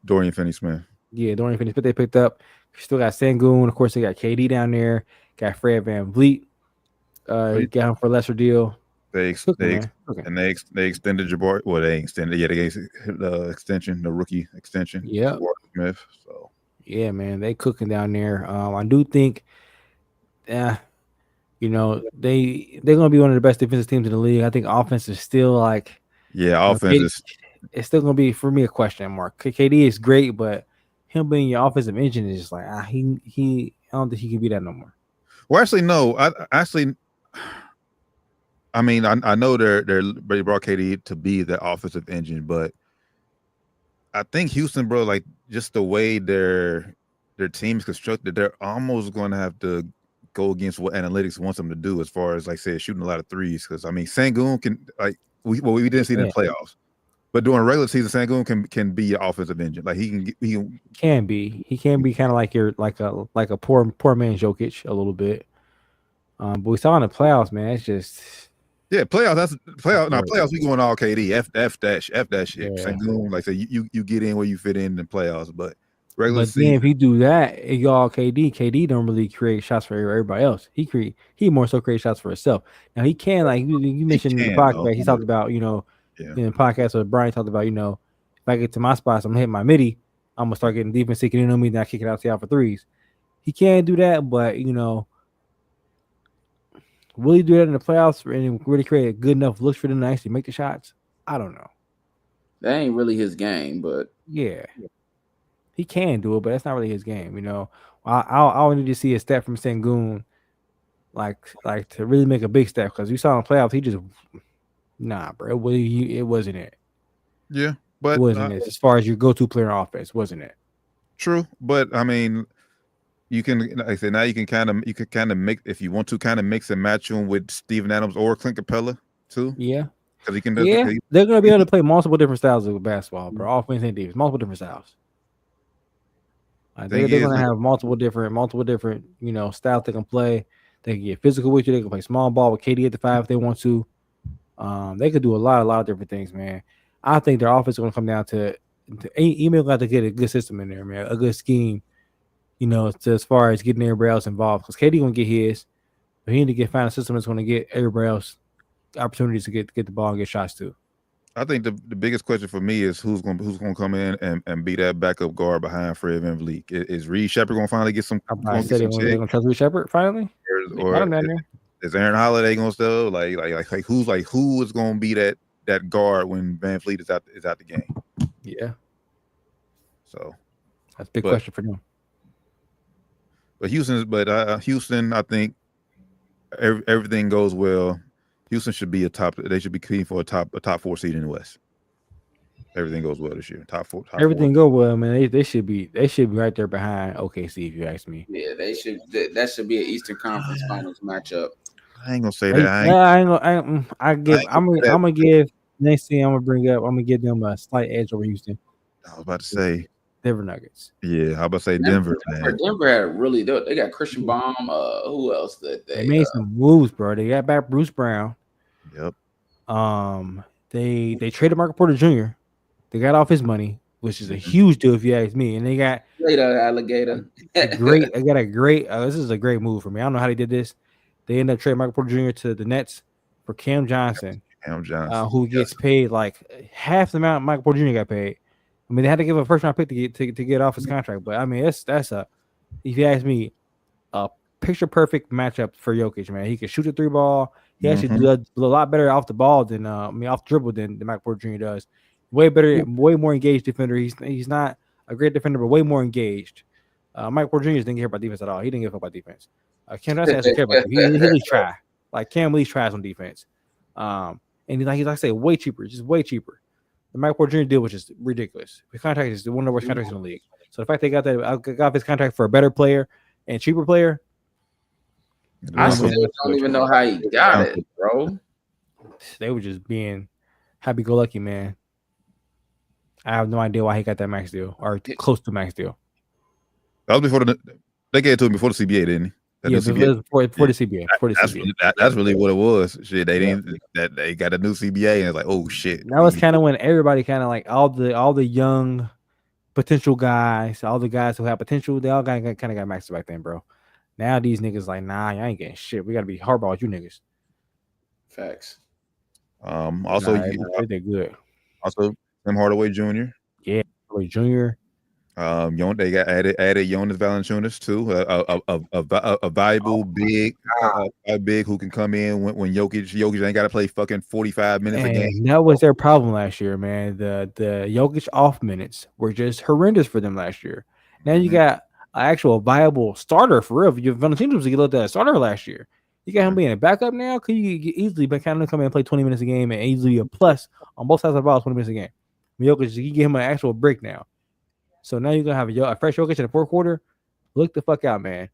Dorian Finney-Smith. Yeah, Dorian Finney-Smith they picked up. Still got Sengun. Of course, they got KD down there. Got Fred VanVleet. Got him for a lesser deal. They extended Jabari. Well, they extended. Yeah, they gave the extension, the rookie extension. Yeah, Smith. So yeah, man, they cooking down there. I do think, they're gonna be one of the best defensive teams in the league. I think offense is still offense it's still gonna be for me a question mark. KD is great, but him being your offensive engine is just like he. I don't think he can be that no more. Well, actually, no. I mean, I know they brought KD to be the offensive engine, but I think Houston, bro, like just the way their team's constructed, they're almost going to have to go against what analytics wants them to do as far as, like, say, shooting a lot of threes. Because I mean, Sengun can we didn't see it in the playoffs, but during regular season, Sengun can be your offensive engine. Like he can be kind of like a poor man Jokic a little bit. But we saw in the playoffs, man. It's just playoffs. That's playoffs. Now playoffs, we going all KD. F that shit. Yeah. Sengun, like say you get in where you fit in the playoffs. But regular But then season. if he do that, if y'all KD don't really create shots for everybody else. He more so create shots for himself. Now he can, like you mentioned in the podcast, he talked about, you know, Yeah. in the podcast where Brian talked about, you know, if I get to my spots, I'm hitting my midi, I'm gonna start getting defense kicking in on me, then I kick it out to y'all for threes. He can do that, but you know, will he do that in the playoffs and really create good enough looks for them to actually make the shots? I don't know. That ain't really his game, but Yeah. He can do it, but that's not really his game, you know. I need to see a step from Sengun, like to really make a big step, because we saw in playoffs he just bro. It wasn't it. Yeah, It but wasn't it. As far as your go-to player on offense, wasn't it? true. But I mean, you can, like I said, now you can kind of mix, if you want to, kind of mix and match him with Steven Adams or Clint Capella too. Yeah. Because he can. Yeah, they're gonna be able to play multiple different styles of basketball, bro. Offense and defense, multiple different styles. They're gonna have multiple different, you know, styles they can play. They can get physical with you. They can play small ball with KD at the 5 if they want to. They could do a lot of different things, man. I think their offense is gonna come down to email got to get a good system in there, man, a good scheme. You know, as far as getting everybody else involved, because KD gonna get his, but he need to find a system that's gonna get everybody else opportunities to get the ball and get shots too. I think the biggest question for me is who's gonna come in and be that backup guard behind Fred VanVleet. Is Reed Shepard gonna finally get some? I said they're gonna trust Reed Shepard finally, or is Aaron Holiday gonna still who is gonna be that guard when VanVleet is out the game? Yeah, so that's a big question for them. But Houston, I think everything goes well. Houston should be they should be keen for a top 4 seed in the West. Everything goes well this year. Top four. Everything go well, man. They should be right there behind OKC, if you ask me. Yeah, they should. That should be an Eastern Conference Finals matchup. I ain't gonna say that. I'm gonna give next thing I'm gonna give them a slight edge over Houston. I was about to say Denver Nuggets. Yeah, how about say Denver, man? Denver had really do it. They got Christian Baum. Who else did they? They made some moves, bro. They got back Bruce Brown. Yep. They traded Michael Porter Jr. They got off his money, which is a huge deal if you ask me. And they got alligator. They got a great. This is a great move for me. I don't know how they did this. They ended up trading Michael Porter Jr. to the Nets for Cam Johnson. Who gets paid like half the amount Michael Porter Jr. got paid. I mean, they had to give a first round pick to get off his contract, but I mean, that's a, if you ask me, a picture perfect matchup for Jokic, man. He can shoot the 3 ball. He actually does a lot better off the ball than off the dribble than Michael Porter Jr. does. Way better, way more engaged defender. He's not a great defender, but way more engaged. Michael Porter Jr. didn't care about defense at all. He didn't give a fuck about defense. Cam Johnson doesn't care about defense. He at least try. Like Cam at least tries on defense. And he's like I say, way cheaper, just way cheaper. The Michael Porter Jr. deal was just ridiculous. The contract is one of the worst contracts in the league. So the fact they got this contract for a better player and cheaper player, I still don't even know how he got it, bro. They were just being happy-go-lucky, man. I have no idea why he got that max deal or close to max deal. That was before they gave it to him before the CBA, didn't he? Yeah, before the CBA. That's really what it was. Shit, they didn't. That they got a new CBA, and it's like, oh shit. That was kind of when everybody kind of like all the young potential guys, all the guys who have potential, they all kind of got maxed back then, bro. Now these niggas like, nah, I ain't getting shit. We gotta be hardball with you niggas. Facts. Also, they're good. Also, Tim Hardaway Jr. Yeah, Hardaway Jr. They got added Jonas Valanciunas too, a valuable big who can come in when Jokic ain't got to play fucking 45 minutes a game. That was their problem last year, man. The Jokic off minutes were just horrendous for them last year. Now you got an actual viable starter for real. Valanciunas was looked at a starter last year. You got him being a backup now. Could you easily kind of come in and play 20 minutes a game and easily be a plus on both sides of the ball, 20 minutes a game. Jokic, you get him an actual break now. So now you're gonna have a fresh Jokic in the fourth quarter. Look the fuck out, man.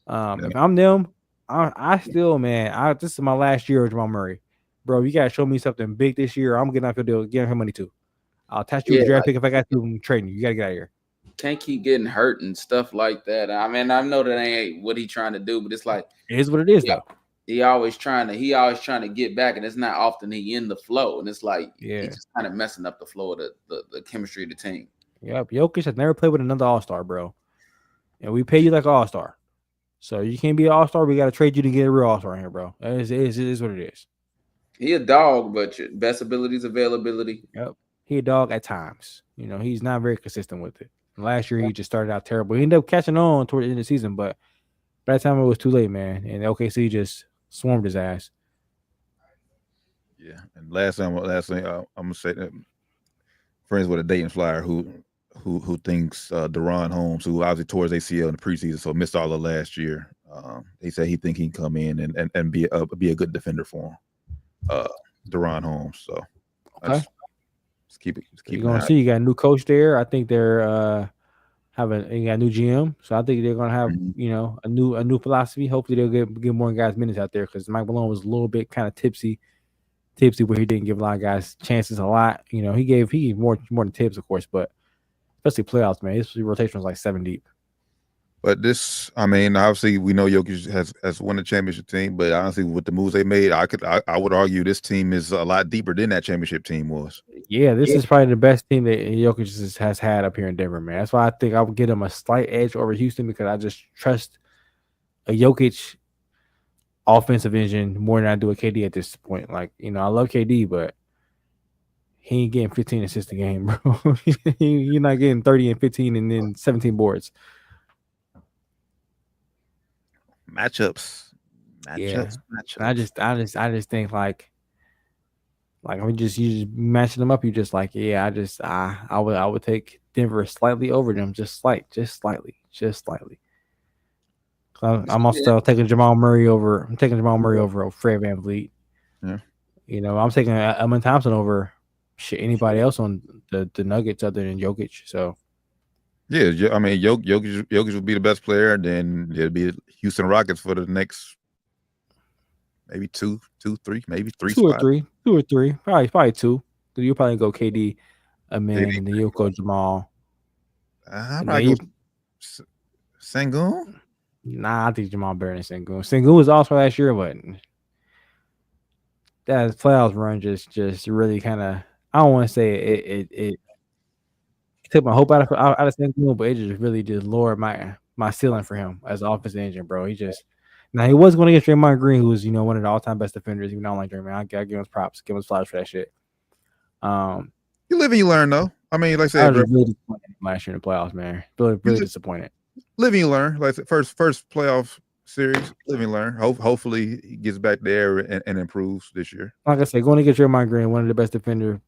If I'm them, I still, man. This is my last year of Jamal Murray, bro. You gotta show me something big this year. I'm getting out your deal, getting him money too. I'll attach you a draft pick if I got to. I'm trading you. You gotta get out of here. Can't keep getting hurt and stuff like that. I mean, I know that ain't what he's trying to do, but it's like it is what it is, though. He always trying to get back, and it's not often he in the flow, and it's like he's just kind of messing up the flow of the chemistry of the team. Yep. Jokic has never played with another All-Star, bro. And we pay you like an All-Star. So you can't be an All-Star. We got to trade you to get a real All-Star in here, bro. It is what it is. He a dog, but your best ability is availability. Yep. He a dog at times. He's not very consistent with it. Last year, he just started out terrible. He ended up catching on toward the end of the season, but by that time, it was too late, man. And OKC just swarmed his ass. Yeah. And last thing, I'm gonna say that friends with a Dayton Flyer who thinks Deron Holmes, who obviously tore his ACL in the preseason, so missed all of last year. He said he think he can come in and be a good defender for him. Deron Holmes. So Okay. Let's keep it. You're gonna see you got a new coach there. I think they're you got a new GM, so I think they're gonna have a new philosophy. Hopefully they'll get more guys minutes out there because Mike Malone was a little bit kind of tipsy where he didn't give a lot of guys chances a lot. He gave more than tips, of course, but especially playoffs, man. His rotation was like 7 deep. But this, I mean, obviously we know Jokic has won the championship team, but honestly, with the moves they made, I would argue this team is a lot deeper than that championship team was. Yeah, this is probably the best team that Jokic has had up here in Denver, man. That's why I think I would give him a slight edge over Houston because I just trust a Jokic offensive engine more than I do a KD at this point. Like, I love KD, but he ain't getting 15 assists a game, bro. You're not getting 30 and 15 and then 17 boards. Matchups. I just think like you just matching them up. You just like, I would take Denver slightly over them, just slightly. I'm also taking Jamal Murray over. I'm taking Jamal Murray over Fred VanVleet. Yeah. I'm taking Edmund Thompson over anybody else on the Nuggets other than Jokic. So. Yeah, I mean, Jokic would be the best player, and then it'd be Houston Rockets for the next maybe two, three, maybe three. Two or three, probably two. You'll probably go KD, and then you'll go Jamal. I'm probably go Sengun. Nah, I think Jamal better than Sengun. Sengun was also last year, but that playoffs run just really kind of, I don't want to say it took my hope out of Sengun, but it just really just lowered my ceiling for him as an offensive engine, bro. He was going to get Draymond Green, who's one of the all-time best defenders. Even though I don't like Draymond, I give him his props, give him his flowers for that shit. You live and you learn, though. I mean, like I said, I was really disappointed last year in the playoffs, man. Really disappointed. Live and you learn. Like first playoff series, live and learn. Hopefully he gets back there and improves this year. Like I said, going to get Draymond Green, one of the best defenders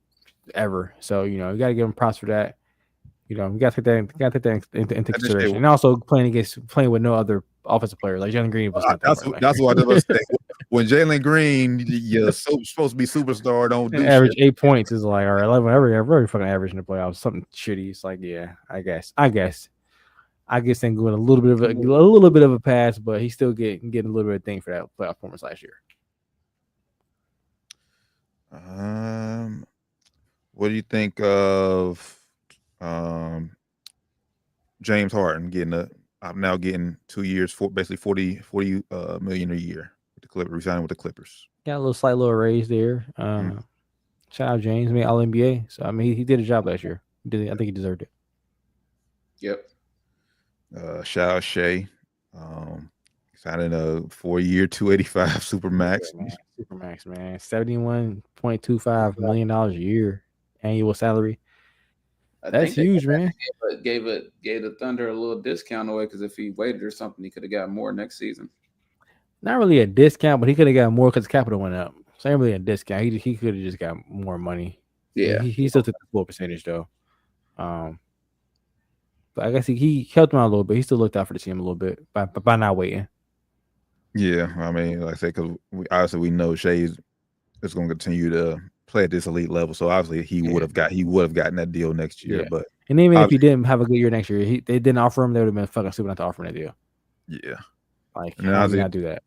ever. So you got to give him props for that. We got to take that into consideration, and also playing with no other offensive player like Jalen Green was. That's what I was saying. When Jalen Green, you're supposed to be superstar, don't do average shit. 8 points is like, all right, 11, every fucking average in the playoffs, something shitty. It's like, yeah, I guess I'm going a little bit of a pass, but he's still getting a little bit of thing for that playoff performance last year. What do you think of James Harden now getting 2 years for basically 40 million a year with the Clippers, resigning with the Clippers? Got a slight little raise there. Shout out James, made All NBA. So I mean, he did a job last year. I think he deserved it. Yep. Shout out Shea. Signing a 4-year, 285 Supermax. Supermax, man. $71.25 million a year annual salary. That's huge, man. Gave the Thunder a little discount away because if he waited or something, he could have got more next season. Not really a discount, but he could have got more because capital went up. So ain't really a discount. He could have just got more money. Yeah, he still took the full percentage though. But I guess he helped him out a little bit. He still looked out for the team a little bit by not waiting. Yeah, I mean, like I said, because obviously we know Shea is going to continue to play at this elite level. So obviously he would have gotten that deal next year. Yeah. But and even if he didn't have a good year next year, they didn't offer him, they would have been fucking stupid not to offer him that deal. Yeah, like how did not do that?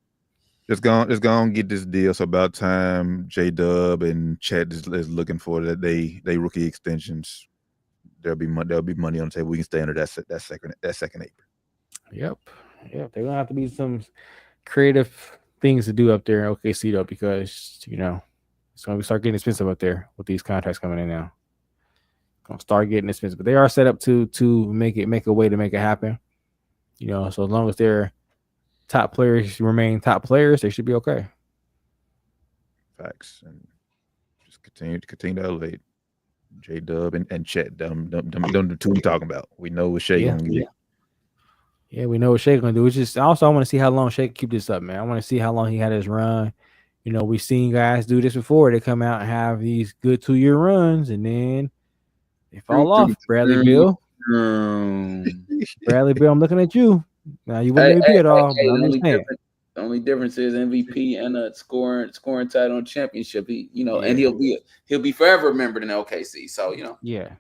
It's gonna get this deal. So about time J-Dub and Chet is looking for that they rookie extensions. There'll be money on the table. We can stay under that second apron. Yep. They're gonna have to be some creative things to do up there in OKC though, because it's gonna start getting expensive up there with these contracts coming in now. start getting expensive. But they are set up to make a way to make it happen. So as long as their top players remain top players, they should be okay. Facts. And just continue to elevate J Dub and Chet. Them the two we talking about. We know what Shea gonna get. Yeah, we know what Shea gonna do. It's just also I want to see how long Shea can keep this up, man. I want to see how long he had his run. We've seen guys do this before. They come out and have these good 2-year runs, and then they fall off. Bradley Beal. Bradley Beal, I'm looking at you. Now you wouldn't MVP at all. But I'm just saying. The only difference is MVP and a scoring title and championship. And he'll be forever remembered in OKC. So Yeah.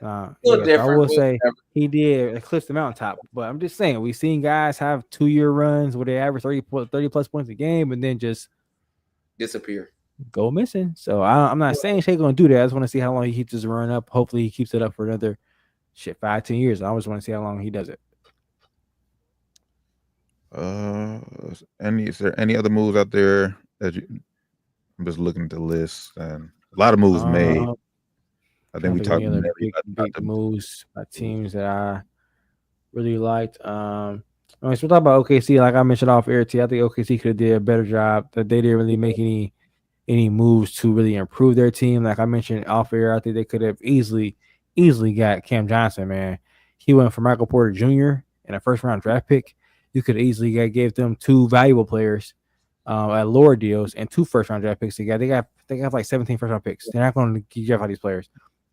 I will say he did eclipse the mountaintop, but I'm just saying we've seen guys have 2-year runs where they average 30 plus points a game and then just disappear, go missing. So I'm not saying Shea gonna do that. I just want to see how long he keeps his run up. Hopefully he keeps it up for another 5-10 years. I always want to see how long he does it. Is there any other moves out there that I'm just looking at the list, and a lot of moves made. I think we talked about big moves by teams that I really liked. So we're talking about OKC, like I mentioned off air too. I think OKC could have did a better job. That they didn't really make any moves to really improve their team. Like I mentioned off air, I think they could have easily got Cam Johnson. Man, he went for Michael Porter Jr. and a first-round draft pick. You could easily gave them 2 valuable players at lower deals and 2 first-round draft picks. They got like 17 first-round picks. They're not going to give out these players.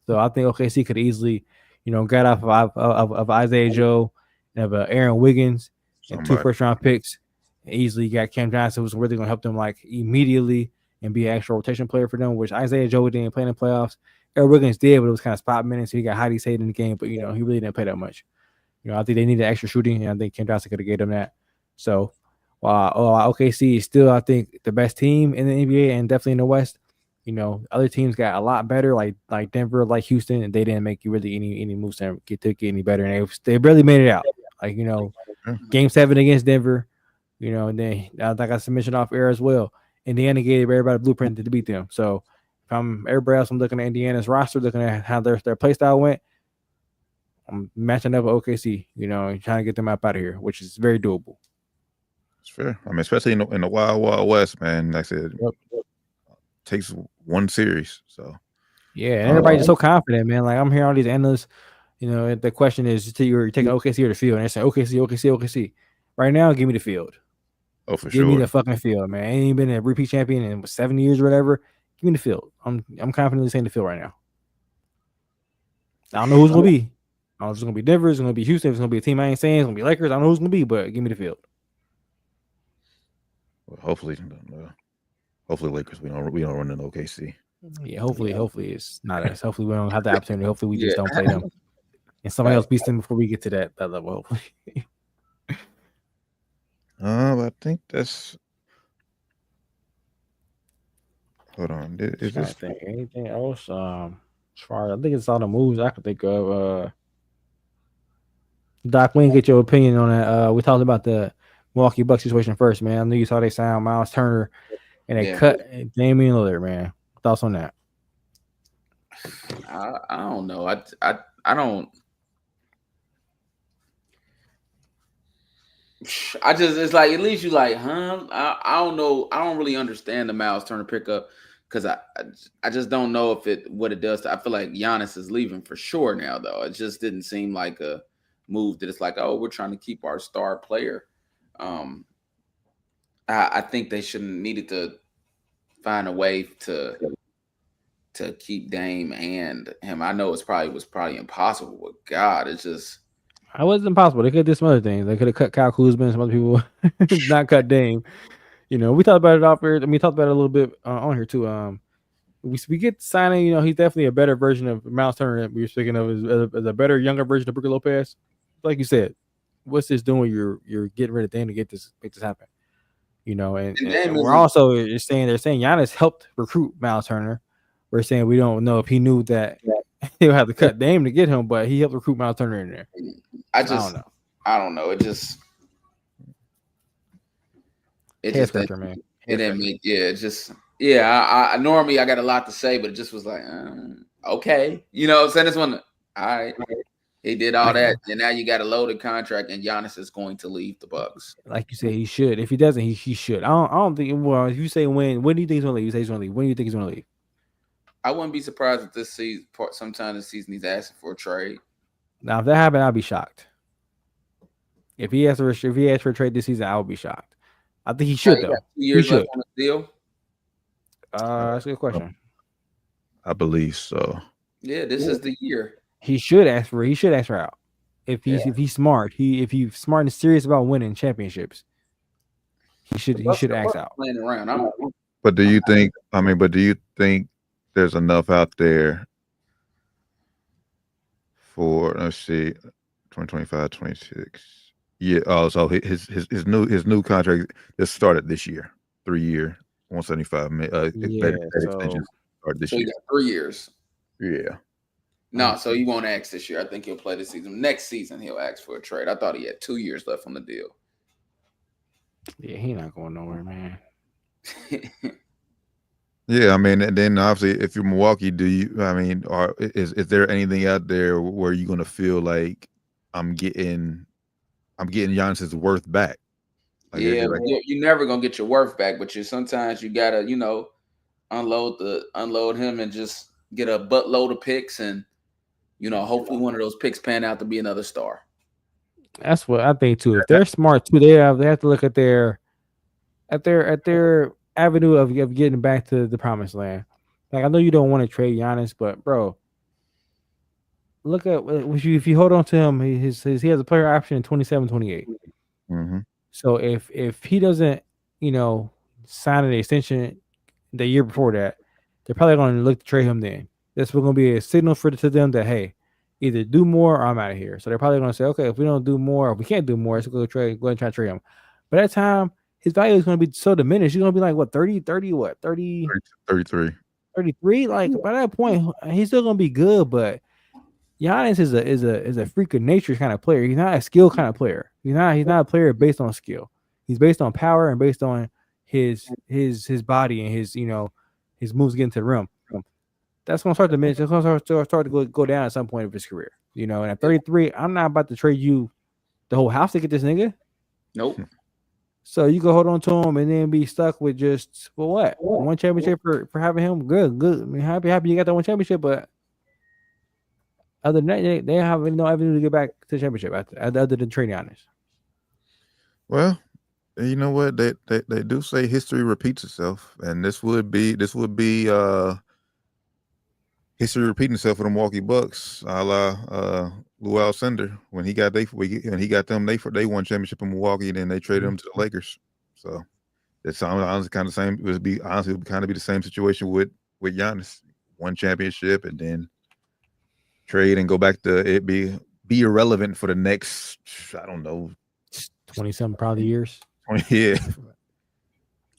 So I think OKC could easily, got off of Isaiah Joe and of Aaron Wiggins and 2 first-round picks. And easily got Cam Johnson, who's really going to help them like immediately and be an extra rotation player for them, which Isaiah Joe didn't play in the playoffs. Aaron Wiggins did, but it was kind of spot minutes. So he got highly saved in the game, but he really didn't play that much. I think they needed extra shooting, and I think Cam Johnson could have gave them that. So while OKC is still, I think, the best team in the NBA and definitely in the West, other teams got a lot better, like Denver, like Houston, and they didn't make really any moves to get any better, and they barely made it out. Like Game 7 against Denver, and then like I mentioned off air as well, Indiana gave everybody a blueprint to beat them. So if I'm everybody else, I'm looking at Indiana's roster, looking at how their play style went. I'm matching up with OKC, and trying to get them out of here, which is very doable. It's fair. I mean, especially in the Wild West, man. Like I said, takes one series. So yeah, and everybody's just so confident, man. Like I'm hearing all these analysts. The question is, you're taking OKC or the field, and they're saying OKC. Right now, give me the field. Oh, for sure. Give me the fucking field, man. Ain't been a repeat champion in 7 years or whatever. Give me the field. I'm confidently saying the field right now. I don't know who's gonna be. I don't know if it's gonna be Denver. It's gonna be Houston. It's gonna be a team I ain't saying. It's gonna be Lakers. I don't know who's gonna be, but give me the field. Well, hopefully Lakers. We don't run into OKC. Yeah, hopefully it's not us. Hopefully we don't have the opportunity. Hopefully we just don't play them, and somebody else beats them before we get to that level. Hopefully. I think that's. Hold on. Is this anything else? As far as I think it's all the moves I could think of. Doc, we didn't get your opinion on that. We talked about the Milwaukee Bucks situation first, man. I knew you saw they signed Miles Turner and they cut Damian Lillard, man. Thoughts on that? I don't know. I don't. It's like, at least you like, huh? I don't know. I don't really understand the Miles Turner pickup because I just don't know what it does. I feel like Giannis is leaving for sure now, though. It just didn't seem like a move that it's like, oh, we're trying to keep our star player. I think they needed to find a way to keep Dame and him. I know was probably impossible, but God, it's just. It wasn't impossible. They could have did some other things. They could have cut Kyle Kuzma and some other people, not cut Dame. We talked about it off here. We talked about it a little bit on here too. We get signing. He's definitely a better version of Miles Turner that we were speaking of as a better, younger version of Brooke Lopez. Like you said, what's this doing? You're getting rid of Dame to make this happen. And we're also saying they're saying Giannis helped recruit Miles Turner. We're saying we don't know if he knew that he'll have to cut Dame to get him, but he helped recruit Miles Turner in there. I don't know. It just man. It didn't make I normally I got a lot to say, but it just was like Okay, you know what I'm saying? This one, all right. He did all that, and now you got a loaded contract, and Giannis is going to leave the Bucks. Like you say, he should. If he doesn't, he should. I don't think. Well, if you say when do you think he's gonna leave? You say he's gonna leave. When do you think he's gonna leave? I wouldn't be surprised if this season, sometime this season, he's asking for a trade. Now, if that happened, I'd be shocked. If he asks for a trade this season, I would be shocked. I think he should though. 2 years left on the deal. That's a good question. I believe so. Yeah, this is the year. He should ask for out. If he's smart, if he's smart and serious about winning championships, he should ask out. Playing around. But do you think? Do you think there's enough out there for, let's see, 2025, 26? Yeah. Oh, so his new contract just started this year. 3-year, 175 extension started this year. He got 3 years. Yeah. No, so he won't ask this year. I think he'll play this season. Next season, he'll ask for a trade. I thought he had 2 years left on the deal. Yeah, he not going nowhere, man. Yeah, and then obviously, if you're Milwaukee, is there anything out there where you're gonna feel like I'm getting Giannis's worth back? Like, yeah, you're never gonna get your worth back, but sometimes you gotta, unload him and just get a buttload of picks, and hopefully one of those picks pan out to be another star. That's what I think too. If they're smart too, they have to look at their avenue of getting back to the promised land. Like, I know you don't want to trade Giannis, but bro, look at if you hold on to him, he has a player option in 27, 28. Mm-hmm. So if he doesn't, sign an extension the year before that, they're probably going to look to trade him then. That's going to be a signal to them that, hey, either do more or I'm out of here. So they're probably going to say, okay, if we don't do more, or we can't do more, let's go ahead and try to trade him. By that time, his value is going to be so diminished. He's going to be like, what, 33? 33? Like, by that point, he's still going to be good, but Giannis is a freak of nature kind of player. He's not a skill kind of player. He's not a player based on skill. He's based on power and based on his body and his moves getting to the rim. That's going to start to diminish. It's going to start to go down at some point of his career. And at 33, I'm not about to trade you the whole house to get this nigga. Nope. So you can hold on to him and then be stuck with just what? One championship for having him. Good. I mean, happy you got that one championship, but other than that, they have no avenue to get back to the championship other than trading Giannis. Well, you know what? They do say history repeats itself, and this would be history repeating itself for the Milwaukee Bucks, a la Lou Alcindor when he got them they won championship in Milwaukee, and then they traded them to the Lakers. So it's honestly kind of the same. It would kind of be the same situation with Giannis. One championship and then trade and go back to it be irrelevant for the next, I don't know, 20-something probably years. 20, yeah.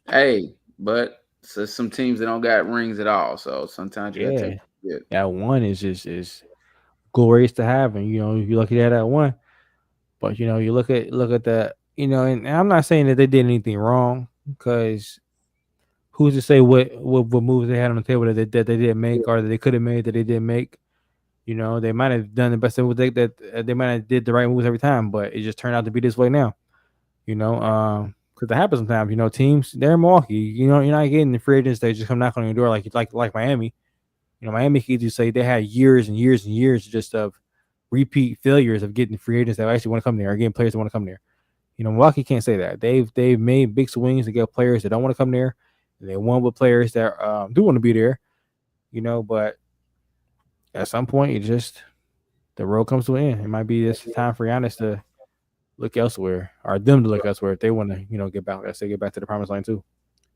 Hey, but so some teams that don't got rings at all, so sometimes you got to take it. That one is glorious to have, and you're lucky to have that one. But you look at that, and I'm not saying that they did anything wrong, because who's to say what moves they had on the table that they didn't make, or that they could have made that they didn't make. They might have done the best that they might have did the right moves every time, but it just turned out to be this way now. Because that happens sometimes. Teams, they're in Milwaukee. You're not getting the free agents that just come knock on your door like Miami. Miami could just say they had years and years and years just of repeat failures of getting free agents that actually want to come there, or getting players that want to come there. Milwaukee can't say that. They've made big swings to get players that don't want to come there. And they won with players that do want to be there. But at some point, the road comes to an end. It might be this time for Giannis to look elsewhere, or them to look elsewhere if they want to, get back to the promised land too.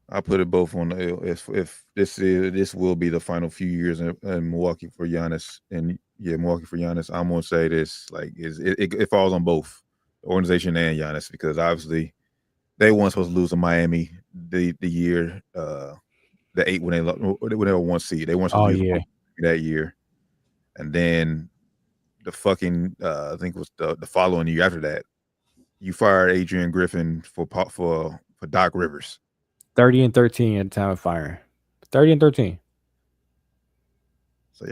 I put it both on the if this will be the final few years in Milwaukee for Giannis, and Milwaukee for Giannis, I'm gonna say this, like, it falls on both the organization and Giannis, because obviously they weren't supposed to lose to Miami the year the 8 when they were 1 seed. They weren't supposed to lose that year, and then the fucking I think it was the following year after that, you fired Adrian Griffin for Doc Rivers. 30-13 at the time of firing. 30-13. So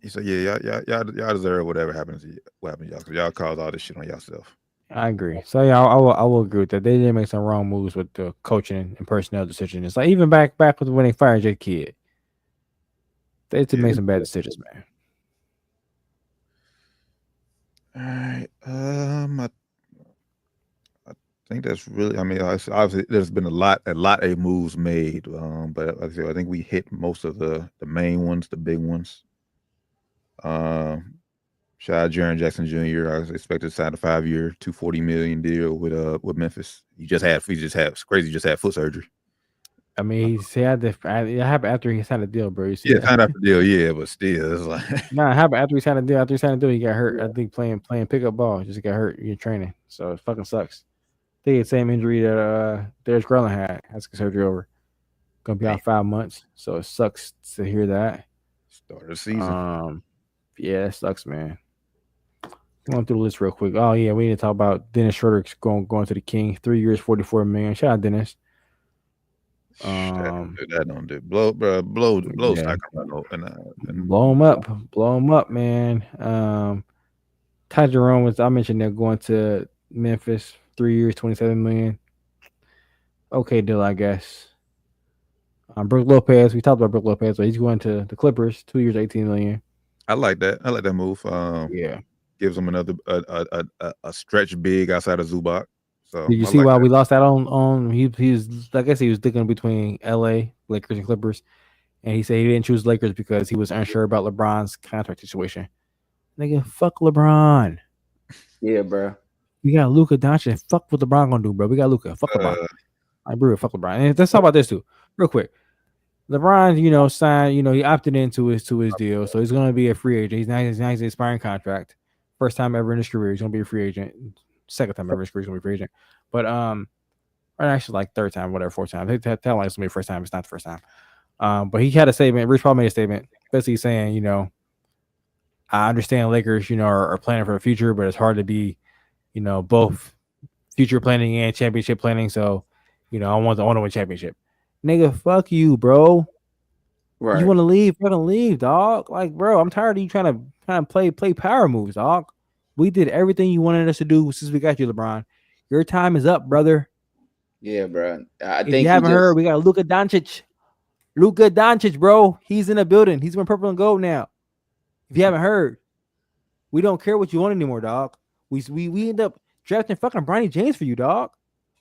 he said, yeah, y'all deserve whatever happens to you, what happened to y'all, because y'all caused all this shit on yourself. I agree. So yeah, I will agree with that. They did make some wrong moves with the coaching and personnel decisions. Like even back with when they fired Jay Kidd, they did make some bad decisions, man. All right. I think that's really. I mean, obviously, there's been a lot of moves made. But like I said, I think we hit most of the main ones, the big ones. Shout out Jaren Jackson Jr. I was expected to sign a 5-year, $240 million deal with Memphis. He just had foot surgery. I mean, he had it happened after he signed a deal, bro. You see that? Signed after the deal, yeah, but still, it's like it happened after he signed a deal. After he signed a deal, he got hurt. I think playing pickup ball, just got hurt in training. So it fucking sucks. I think it's the same injury that Darius Garland had. Has surgery over. Gonna be out 5 months. So it sucks to hear that. Start of the season. Yeah, it sucks, man. Going through the list real quick. Oh yeah, we need to talk about Dennis Schroeder going to the King. 3 years, $44 million. Shout out Dennis. That don't do blow yeah. Sacramento and blow him up, man. Ty Jerome I mentioned they're going to Memphis. 3 years, $27 million. Okay deal, I guess. Brook Lopez, we talked about Brook Lopez, but he's going to the Clippers. 2 years, $18 million. I like that move. Yeah, gives them another a stretch big outside of Zubac. So did you see why we lost that on he's I guess he was thinking between LA, Lakers and Clippers, and he said he didn't choose Lakers because he was unsure about LeBron's contract situation. Nigga, fuck LeBron. Yeah, bro. We got Luka Doncic. Fuck what LeBron gonna do, bro. We got Luka. Fuck LeBron. I agree with fuck LeBron. And let's talk about this too, real quick. LeBron, signed, he opted into his deal, so he's gonna be a free agent. He's not an expiring contract. First time ever in his career, he's gonna be a free agent. Second time ever in his career, he's gonna be a free agent. But or actually like third time, whatever, fourth time. They tell like it's gonna be first time. It's not the first time. But he had a statement. Rich Paul made a statement, basically saying, I understand Lakers, are planning for the future, but it's hard to be, both future planning and championship planning. So, I want to win championship. Nigga, fuck you, bro. Right. You want to leave? Fucking leave, dog. Like, bro, I'm tired of you trying to play power moves, dog. We did everything you wanted us to do since we got you, LeBron. Your time is up, brother. Yeah, bro. If you haven't heard, we got Luka Doncic. Luka Doncic, bro. He's in the building. He's wearing purple and gold now. If you haven't heard, we don't care what you want anymore, dog. We end up drafting fucking Bronny James for you, dog,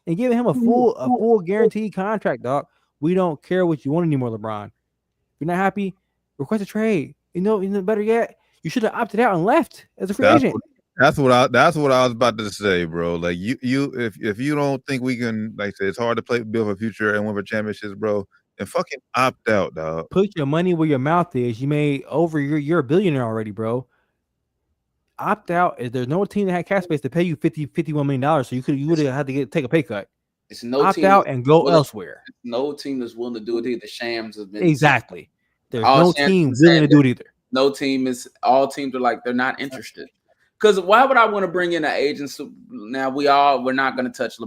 and giving him a full guaranteed contract, dog. We don't care what you want anymore, LeBron. If you're not happy, request a trade. Better yet, you should have opted out and left as a free agent. That's what I was about to say, bro. Like if you don't think we can, like I said, it's hard to build for future and win for championships, bro, then fucking opt out, dog. Put your money where your mouth is. You made you're a billionaire already, bro. Opt out. There's no team that had cap space to pay you $51 million, so you would have had to take a pay cut. It's no opt team out and go elsewhere. No team that's willing to do it either. The Shams have been exactly. There's no team willing to do it either. No team is. All teams are like they're not interested. Because why would I want to bring in an agent? So now we're not going to touch.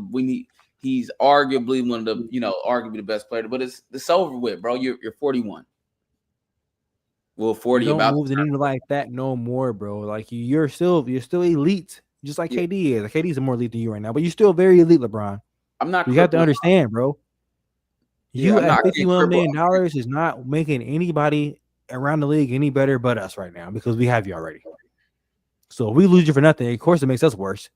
He's arguably one of the arguably the best player, but it's over with, bro. You're 41. Well, 40 don't about move the needle like that no more, bro. Like you're still elite, just like KD is. Like KD's more elite than you right now, but you're still very elite, LeBron. I'm not. You have to understand, bro. You at $51 million is not making anybody around the league any better but us right now because we have you already. So if we lose you for nothing, of course it makes us worse.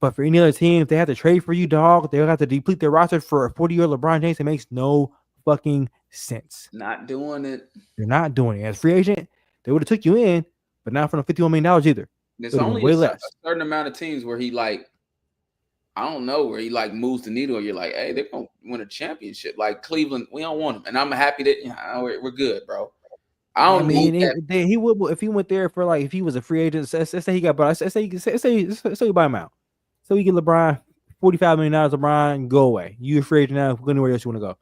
But for any other team, if they have to trade for you, dog, they'll have to deplete their roster for a 40-year LeBron James. It makes no fucking sense. Not doing it. You're not doing it. As free agent, they would have took you in, but not for the $51 million either. There's only way less. A certain amount of teams where he where he moves the needle. You're like, hey, they're gonna win a championship. Like Cleveland, we don't want him, and I'm happy that we're good, bro. I mean, he would if he went there for if he was a free agent. Let's say he got, but let's say you buy him out. So we get LeBron $45 million. LeBron, go away. You a free agent now. Go anywhere else you want to go.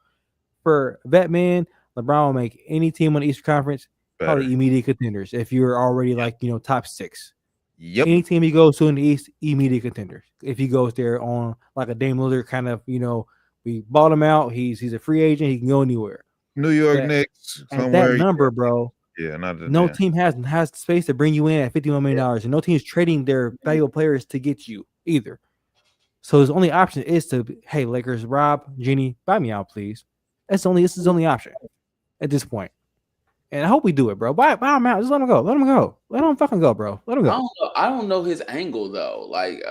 For vet man, LeBron will make any team on the Eastern Conference probably immediate contenders. If you're already top 6. Yep. Any team he goes to in the East, immediate contenders. If he goes there on a Dame Lillard kind of, we bought him out. He's a free agent. He can go anywhere. New York Knicks. At that number, bro. Yeah, not No team has space to bring you in at $51 million, and no team is trading their valuable players to get you either. So his only option is to, hey, Lakers, Rob, Jeannie, buy me out, please. This is his only option at this point. And I hope we do it, bro. Buy him out. Just let him go. Let him go. Let him fucking go, bro. Let him go. I don't know his angle though. Like,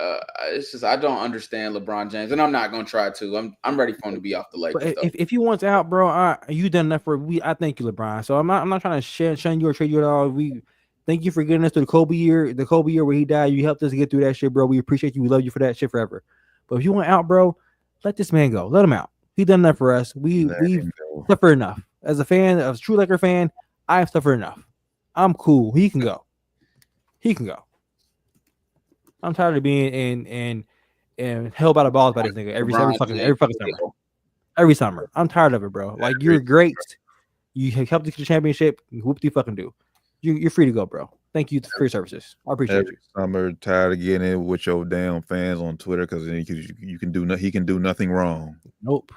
it's just I don't understand LeBron James, and I'm not gonna try to. I'm ready for him to be off the Lakers. But if he wants out, bro, you done enough for we. I thank you, LeBron. So I'm not trying to shun you or trade you at all. We thank you for getting us through the Kobe year where he died. You helped us get through that shit, bro. We appreciate you. We love you for that shit forever. But if you want out, bro, let this man go. Let him out. He done enough for us. We've suffered enough. As a fan, as a true Laker fan, I have suffered enough. I'm cool. He can go. He can go. I'm tired of being in hell by the balls by this nigga every fucking summer. Every summer. I'm tired of it, bro. Like, you're great. You helped us get the championship. Whoop you fucking do. You're free to go, bro. Thank you for your services. I appreciate you. Summer, tired of getting in with your damn fans on Twitter because he can do nothing wrong. Nope.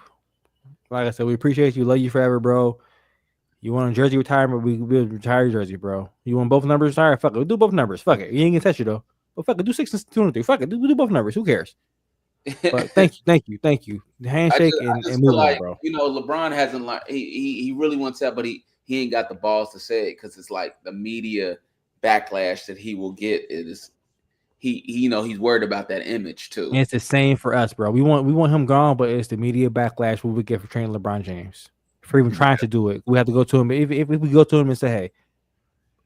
Like I said, we appreciate you. Love you forever, bro. You want a jersey retirement? We'll retire your jersey, bro. You want both numbers retired? Fuck it. We'll do both numbers. Fuck it. You ain't gonna touch you though. But fuck it. Do 6 and 2 and 3. Fuck it. We'll do both numbers. Who cares? But thank you. The handshake and move on, bro. You know, LeBron hasn't like he really wants that, but he ain't got the balls to say it because it's like the media backlash that he will get is he's worried about that image too. And it's the same for us, bro. We want him gone, but it's the media backlash we get for training LeBron James. For even trying to do it. We have to go to him. If we go to him and say, hey,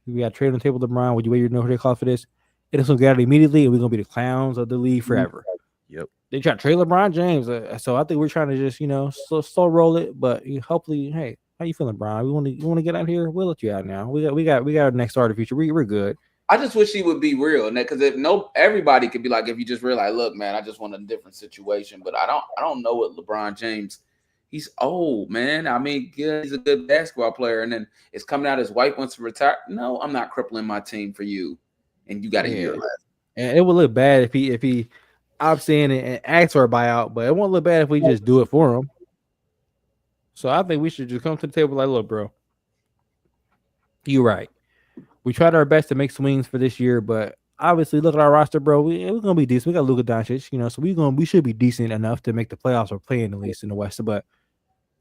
we got trade on the table, LeBron, would you wait your no trade call for this? It is going to get out immediately, and we're going to be the clowns of the league forever. Yep. They try to trade LeBron James. So I think we're trying to just, slow roll it. But hopefully, hey, how you feeling, Brian? We want to get out here. We'll let you out now. We got our next start of the future. We're good. I just wish he would be real, because everybody could be like, if you just realize, look, man, I just want a different situation. But I don't know what LeBron James. He's old, man. I mean, he's a good basketball player, and then it's coming out his wife wants to retire. No, I'm not crippling my team for you, and you got a year left. And it would look bad if he opts in and asks for a buyout, but it won't look bad if we just do it for him. So I think we should just come to the table like, look, bro, you're right. We tried our best to make swings for this year, but obviously, look at our roster, bro. We're gonna be decent. We got Luka Doncic, so we should be decent enough to make the playoffs or play in at least in the West. But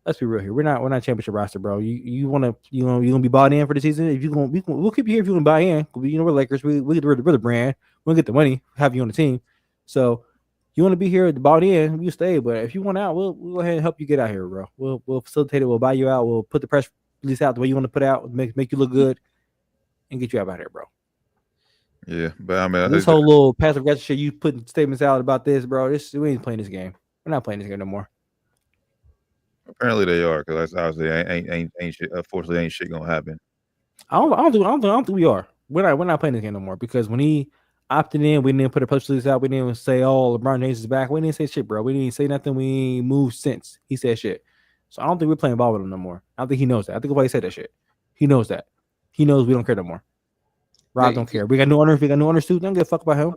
let's be real here. We're not championship roster, bro. You gonna be bought in for the season? If we'll keep you here if you want to buy in. We're Lakers. We're the brand. We'll get the money. Have you on the team. So you want to be here, bought in, you stay. But if you want out, we'll go ahead and help you get out here, bro. We'll facilitate it. We'll buy you out. We'll put the press release out the way you want to put out. Make you look good, and get you out here, bro. Yeah, but I mean, this whole little passive aggressive shit, you putting statements out about this, bro. We ain't playing this game. We're not playing this game no more. Apparently they are, because obviously ain't shit. Unfortunately, ain't shit gonna happen. I don't think we are. We're not playing this game no more, because when he opted in, we didn't put a press release out. We didn't say, "Oh, LeBron James is back." We didn't say shit, bro. We didn't say nothing. We ain't moved since he said shit. So I don't think we're playing ball with him no more. I don't think he knows that. I think why he said that shit. He knows that. He knows we don't care no more. Rob don't care. We got new owners. We got new owners too. Don't give a fuck about him.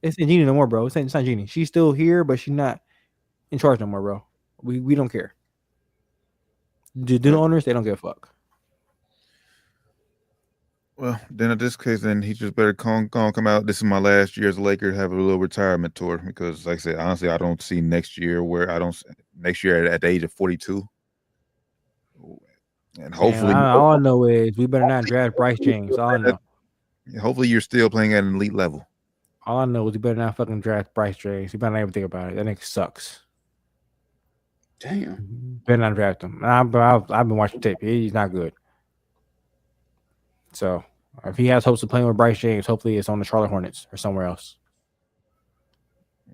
It's not Jeannie no more, bro. It's not Jeannie. She's still here, but she's not in charge no more, bro. We don't care. Do the owners? They don't give a fuck. Well, then in this case, then he just better come out. This is my last year as a Laker. Have a little retirement tour, because, like I said, honestly, I don't see next year at the age of 42. And hopefully, all I know is we better not draft Bryce James. All I know. Hopefully, you're still playing at an elite level. All I know is you better not fucking draft Bryce James. You better not even think about it. That nigga sucks. Damn. Better not draft him. I've been watching tape. He's not good. So if he has hopes of playing with Bryce James, hopefully it's on the Charlotte Hornets or somewhere else.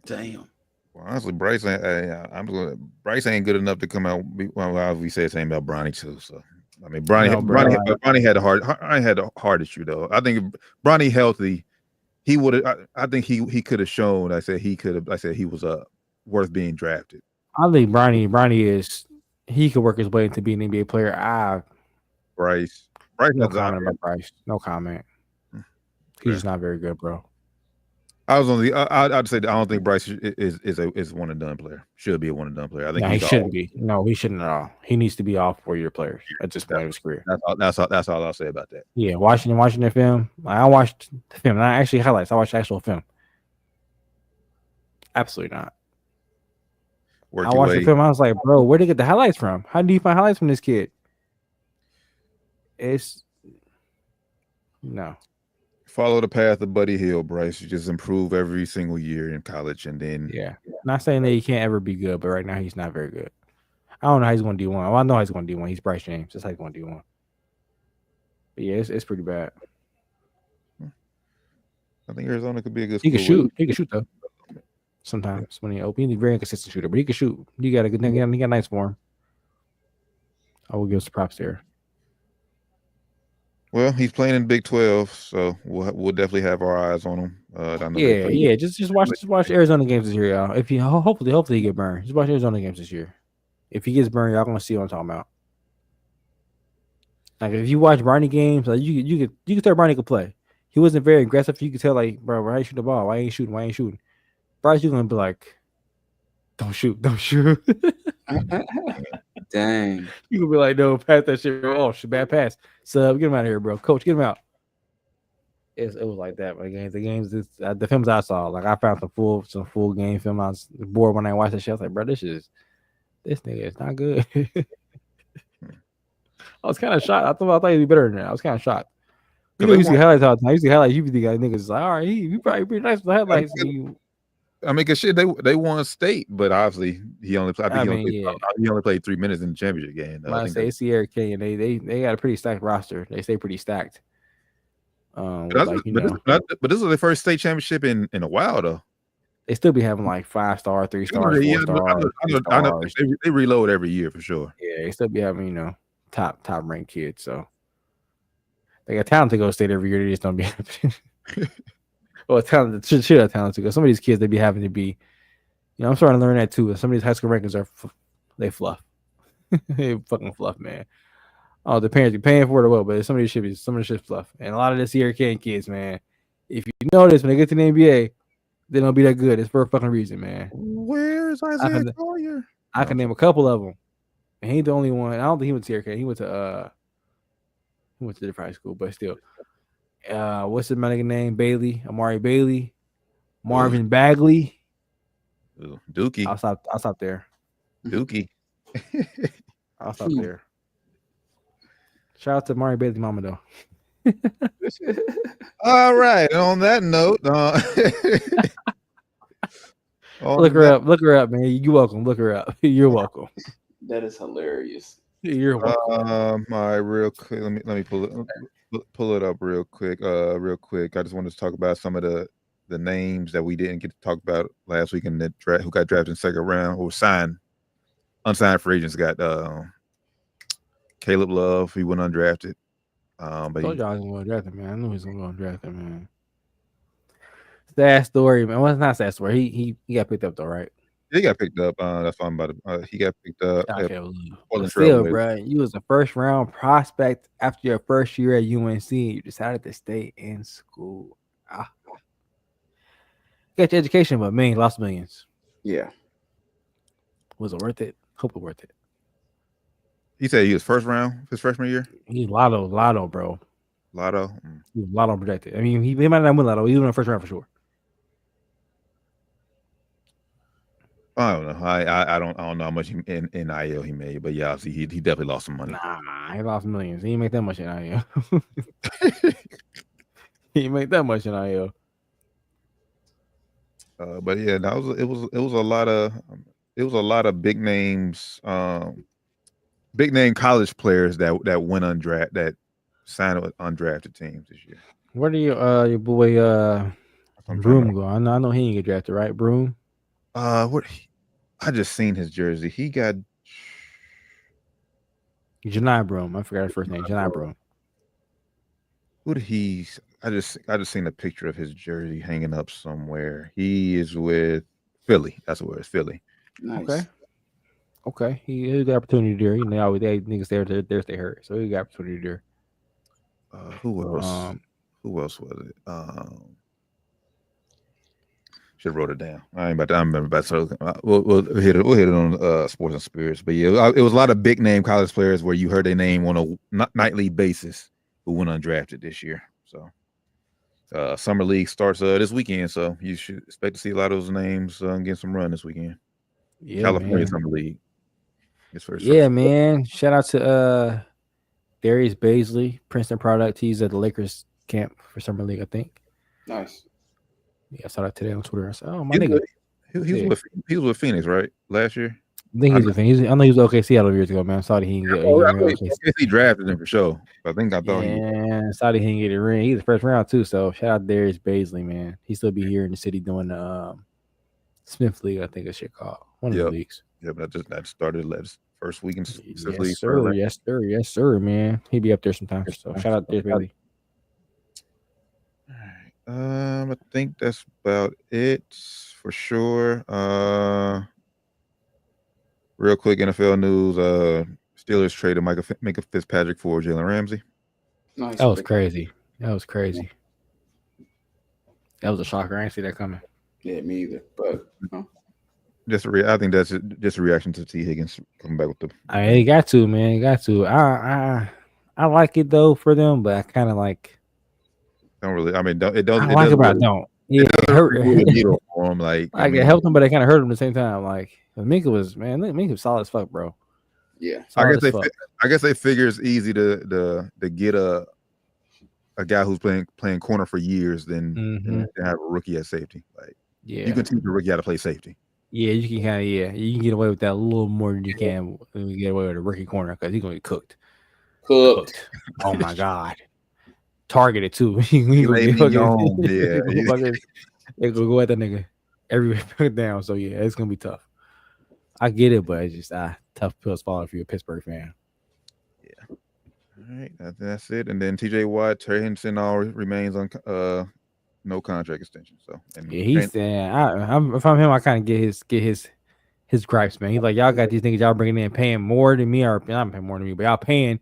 Damn. Well, honestly, Bryce ain't good enough to come out. Well, we say the same about Bronny too. So I mean, Bronny had a hard issue though. I think if Bronny healthy, he would have. I think he could have shown. I said he was worth being drafted. I think Bronny he could work his way into being an NBA player. Bryce. No comment about Bryce. No comment. He's just not very good, bro. I was on the. I'd say that I don't think Bryce is a one and done player. Should be a one and done player. I think No, he he's shouldn't be. No, he shouldn't at all. He needs to be all 4-year players at this point of his career. That's all I'll say about that. Yeah, watching the film. I watched the film, not actually highlights. I watched the actual film. Absolutely not. I watched the film. I was like, bro, where'd they get the highlights from? How do you find highlights from this kid? It's no. Follow the path of Buddy Hill, Bryce. You just improve every single year in college, and then Not saying that he can't ever be good, but right now he's not very good. I don't know how he's going to D1. Well, I know how he's going to D1. He's Bryce James. That's how he's going to D1. But yeah, it's pretty bad. I think Arizona could be a good. He can shoot. He can shoot though. Sometimes when he's open, he's a very inconsistent shooter, but he can shoot. He got a good thing. He got nice form. I will give some props there. Well, he's playing in Big 12, so we'll definitely have our eyes on him. Just watch Arizona games this year, y'all. If he hopefully he get burned. Just watch Arizona games this year. If he gets burned, y'all gonna see what I'm talking about. Like if you watch Barney games, like you could tell Barney could play. He wasn't very aggressive. You could tell like, bro, why you shoot the ball? Why ain't shooting? Why ain't shooting? Bryce, you're gonna be like, don't shoot. Dang. You gonna be like, no, pass that shit. Oh, shit, bad pass. Sub, get him out of here, bro. Coach, get him out. It was like that. But the films I saw, like I found some full game film. I was bored when I watched that shit. I was like, bro, this nigga is not good. I was kind of shocked. I thought he'd be better than that. I was kind of shocked. You know, you see highlights all the time. You see highlights. You be the niggas like, all right, he probably pretty nice with the highlights. I mean, cause shit, they won state, but obviously he only played 3 minutes in the championship game. I say Sierra Canyon, they got a pretty stacked roster. They stay pretty stacked. But this is their first state championship in a while, though. They still be having like 5-star, 3-star, 4-star. I know they reload every year for sure. Yeah, they still be having top ranked kids. So they got talent to go state every year. They just don't be having. Well, talent should have talent to go. Some of these kids they be having to be. I'm starting to learn that too. Some of these high school rankings they fluff. They fucking fluff, man. Oh, the parents be paying for it, but some of these shit fluff. And a lot of the Sierra Canyon kids, man. If you notice, when they get to the NBA, they don't be that good. It's for a fucking reason, man. Where's Isaiah Collier? I can name a couple of them. And he ain't the only one. I don't think he went to Sierra Canyon. He went to different high school, but still. What's the man name? Amari Bailey, Marvin Bagley. Ooh, Dookie. I'll stop there. Dookie. I'll stop there. Shout out to Amari Bailey mama though. All right. On that note, look her up, man. You're welcome. Look her up. You're welcome. That is hilarious. You're welcome. All right, real quick. Let me pull it up real quick. I just wanted to talk about some of the names that we didn't get to talk about last week in the draft, who got drafted in the second round or unsigned free agents. Got Caleb Love. He went undrafted. But told y'all I was going to draft him, man. I knew he was going to go draft him, man. Sad story, man. Well, it's not sad story. He got picked up though, right? He got picked up. That's what I'm about to. He got picked up. Still, bro, you was a first round prospect after your first year at UNC. You decided to stay in school. Got your education, but man, lost millions. Yeah. Was it worth it? Hope it worth it. He said he was first round his freshman year. He's lotto, bro. Lotto. He was lotto projected. I mean, he might not win lotto. He was in the first round for sure. I don't know. I don't know how much in NIL he made, but yeah, obviously he definitely lost some money. Nah, he lost millions. He didn't make that much in NIL. He didn't make that much in NIL. But yeah, it was a lot of big names, big name college players that went undrafted, that signed with undrafted teams this year. Where do your boy Broom go? I know he didn't get drafted, right? Broom. I just seen his jersey. He got Janai Broom. I forgot his first name. Janai Broom. Who did he? I just seen a picture of his jersey hanging up somewhere. He is with Philly. That's where it's Philly. Nice. Okay. He got opportunity there. You know, they niggas there stay hurt, so he got opportunity there. Who else? Who else was it? Should have wrote it down. I remember about so we'll hit it. We'll hit it on Sports and Spirits. But yeah, it was a lot of big name college players where you heard their name on a nightly basis who went undrafted this year. So summer league starts this weekend, so you should expect to see a lot of those names get some run this weekend. Yeah, California man. summer league. Yeah, man. Shout out to Darius Baisley, Princeton product. He's at the Lakers camp for summer league, I think. Nice. Yeah, I saw that today on Twitter. I said, "Oh, my nigga." He was with Phoenix, right? Last year. I think he's with Phoenix. I know he was OKC all years ago, man. Saudi he didn't get. He drafted him for sure. I thought he. Yeah, Saudi he didn't get a ring. He's the first round too. So shout out to Darius Baisley, man. He still be here in the city doing the Smith League. I think that shit called one of the leagues. Yeah, but that started last first week in Smith League. Yes, sir, man. He be up there sometimes. So shout out to Darius Baisley. I think that's about it for sure. Real quick NFL news. Steelers traded Micah Fitzpatrick for Jalen Ramsey. Nice. That was crazy. That was a shocker. I didn't see that coming. Yeah, me either. But I think that's just a reaction to T. Higgins coming back with the. I mean, he got to, man. He got to. I like it though for them, but I kind of like. Don't really. I mean, it doesn't. I like it, but I don't. Yeah, it hurt. For him, like it helped him, but it kind of hurt him at the same time. Like Minka was solid as fuck, bro. Yeah, I guess they figure it's easy to get a guy who's playing corner for years than to have a rookie at safety. Like, you can teach a rookie how to play safety. Yeah, you can you can get away with that a little more than you can when you get away with a rookie corner because he's gonna get cooked. Oh my god. Targeted too. They gonna go at that nigga everywhere down. So yeah, it's gonna be tough. I get it, but it's just tough pills falling if you're a Pittsburgh fan. Yeah. All right, that's it. And then T.J. Watt, Terry Henderson all remains on no contract extension. So yeah, he's saying if I'm him, I kind of get his gripes, man. He's like, y'all got these niggas y'all bringing in paying more than me, or not paying more than me, but y'all paying.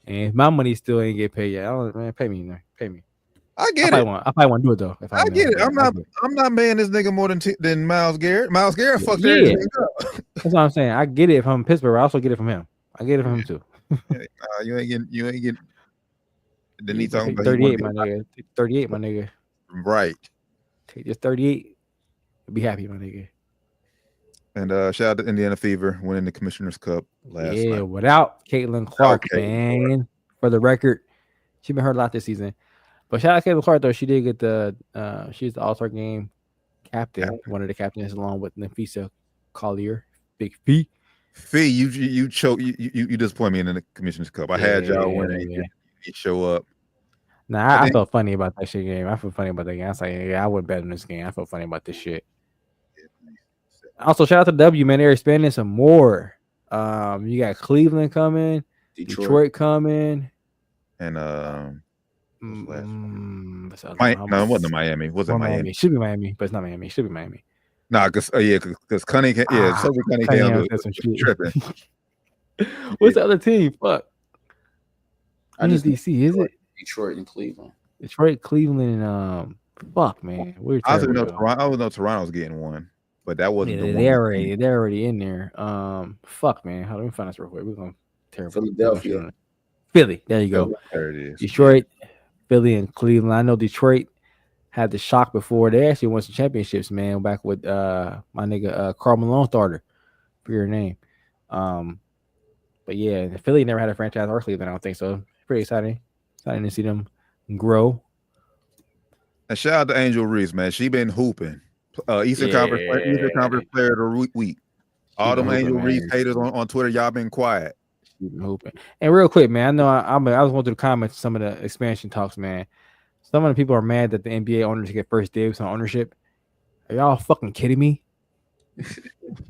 And my money still ain't get paid yet. Man, pay me. I get it. I probably want to do it though. I get it. I'm not paying this nigga more than Myles Garrett. Myles Garrett fucked everything up. That's what I'm saying. I get it from Pittsburgh. I also get it from him. I get it from him too. You ain't getting. Then he talking about 38, my nigga. 38, my nigga. Right. Take just 38. Be happy, my nigga. And shout out to Indiana Fever winning the Commissioner's Cup last night. Without Caitlin Clark, man. For the record, she's been hurt a lot this season. But shout out to Caitlin Clark, though. She did get she's the All-Star game captain, one of the captains, along with Nafisa Collier. Big Fee. Fee, you choke. You disappoint me in the Commissioner's Cup. I had y'all winning. You show up. Nah, I felt funny about that shit game. I felt funny about that game. I was like, I would bet in this game. I felt funny about this shit. Also, shout out to W, man. They're expanding some more. You got Cleveland coming, Detroit coming, and no, it wasn't Miami. Was it Miami? It should be Miami, but it's not Miami. It should be Miami. Nah, because Cunningham, Cunningham does some shit. Tripping. What's the other team? Fuck. I just DC, is it? Detroit and Cleveland. Detroit, Cleveland, and fuck, man. I was know Toronto's getting one. But that wasn't the one. They're already in there. Fuck, man. Let me find this real quick. We're going terrible. Philadelphia. Philly. There you go. There it is. Detroit, Philly, and Cleveland. I know Detroit had the shock before. They actually won some championships, man, back with my nigga Karl Malone starter for your name. But yeah, Philly never had a franchise or Cleveland, I don't think so. Pretty exciting. Exciting to see them grow. And shout out to Angel Reese, man. She been hooping. Eastern Conference Player of the Week. All them Angel Reese haters on Twitter, y'all been quiet. Hooping. And real quick, man, I know I was going through the comments, some of the expansion talks, man. Some of the people are mad that the NBA owners get first dibs on ownership. Are y'all fucking kidding me? The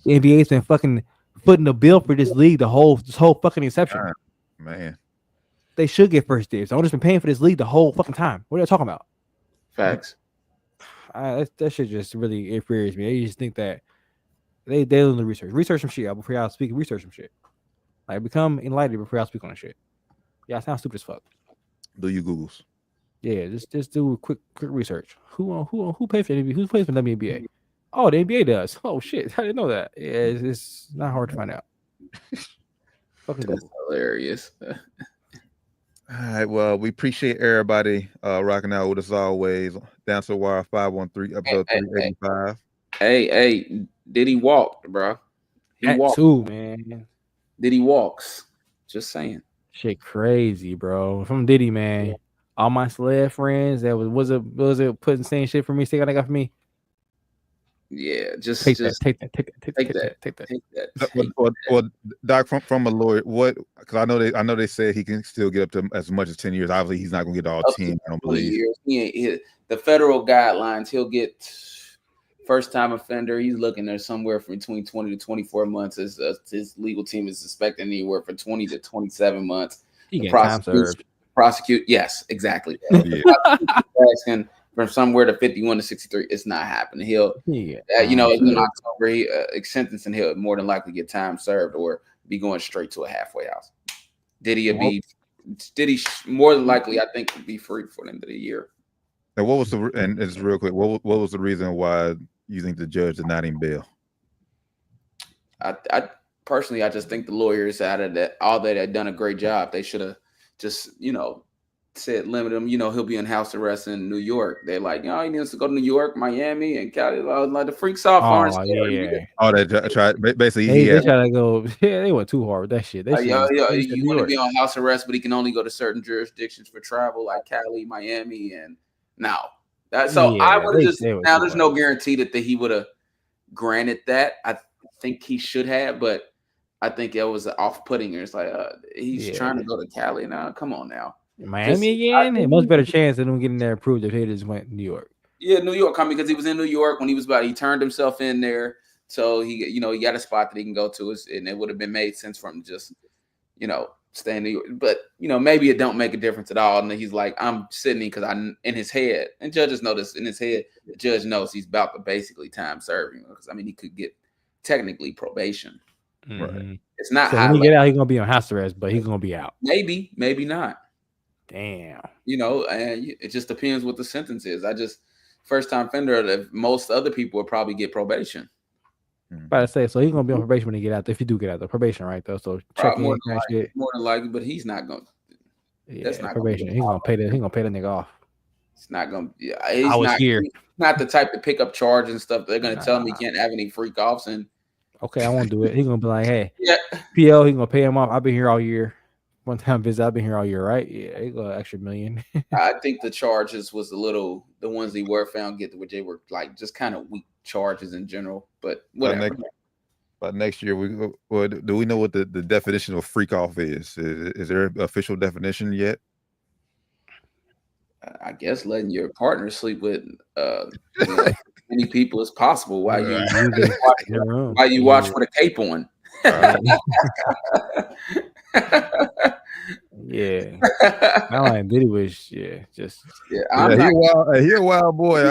NBA's been fucking footing the bill for this league this whole fucking inception. Man. They should get first dibs. The owner's been paying for this league the whole fucking time. What are you talking about? Facts. That shit just really infuriates me. They just think that they don't do research some shit before y'all speak. Research some shit. Like become enlightened before y'all speak on that shit. Y'all sound stupid as fuck. Do you Googles? Yeah, just do a quick research. Who pays for NBA? Who pays for WNBA? Oh, the NBA does. Oh shit, I didn't know that. Yeah, it's not hard to find out. Fucking That's Google. hilarious. All right. Well, we appreciate everybody rocking out with us always. Down to the Wire 513, episode 385. Hey, did he walk, bro? He That walked. too, man. Did he walks? Just saying. Shit crazy, bro. From Diddy, man. All my celeb friends that was it putting same shit for me, still got for me. Yeah, just Take that. Take that. Well, Doc, from a lawyer, what? Because I know they said he can still get up to as much as 10 years. Obviously, he's not going to get all 10. I don't believe. Years. The federal guidelines, he'll get first time offender. He's looking there somewhere from between 20 to 24 months. His legal team is suspecting anywhere from 20 to 27 months. He get time served. Prosecute, yes, exactly. Asking from somewhere to 51 to 63, it's not happening. He'll, in October, he sentencing, he'll more than likely get time served or be going straight to a halfway house. Diddy more than likely, I think, would be free for the end of the year. And what was and it's real quick, what was the reason why you think the judge denied him bail? I personally, I just think the lawyers out of that, all that had done a great job. They should have just, said limit him. He'll be in house arrest in New York. They're like, he needs to go to New York, Miami, and Cali. Like the freaks off. Oh yeah. Oh, they tried. Basically, they try to go. Yeah, they went too hard with that shit. You want to be on house arrest, but he can only go to certain jurisdictions for travel, like Cali, Miami, and now. I would just now. There's no guarantee that he would have granted that. I think he should have, but I think it was off-putting. It's like he's trying to go to Cali now. Come on now. Miami again? A much better chance of them getting there approved if he just went to New York. Yeah, New York, because he was in New York when he turned himself in there. So he got a spot that he can go to, and it would have been made sense for him to just, stay in New York. But maybe it don't make a difference at all. And then he's like, I'm sitting because I'm in his head, and judges know this in his head. The judge knows he's about to basically time serving because he could get technically probation. Mm-hmm. Right. It's not. So when he get out, he's gonna be on house arrest, but he's gonna be out. Maybe not. Damn. And it just depends what the sentence is. First time offender, most other people would probably get probation. About to say, so he's gonna be on probation when he get out. If you do get out, the probation, right? Though, so check in. More than likely, but he's not going. Yeah, that's not probation. He's gonna pay the nigga off. It's not gonna. Yeah, I was here. He's not the type to pick up charge and stuff. They're gonna tell him he can't have any freak offs and. Okay, I won't do it. He's gonna be like, hey, PL, he's gonna pay him off. I've been here all year. One time visit, I've been here all year, right? Yeah, he got an extra $1 million. I think the charges was the ones they were found which they were like just kind of weak charges in general, but whatever. But next year, do we know what the definition of freak off is? Is there an official definition yet? I guess letting your partner sleep with as many people as possible while you watch with a cape on. Yeah, I like Diddy was he a wild boy.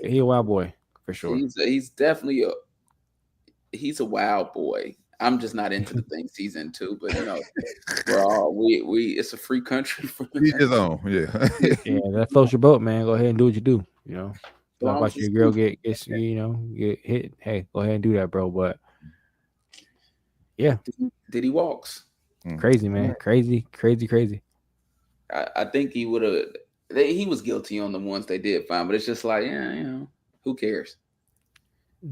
He a wild boy for sure. He's definitely he's a wild boy. I'm just not into the things he's into, but we're all we it's a free country for his own. Yeah, that floats your boat, man. Go ahead and do what you do. Watch your girl get hit. Hey, go ahead and do that, bro. But yeah, did he walks? Crazy, man. Crazy. I think he would have. He was guilty on the ones they did find, but it's just like, who cares?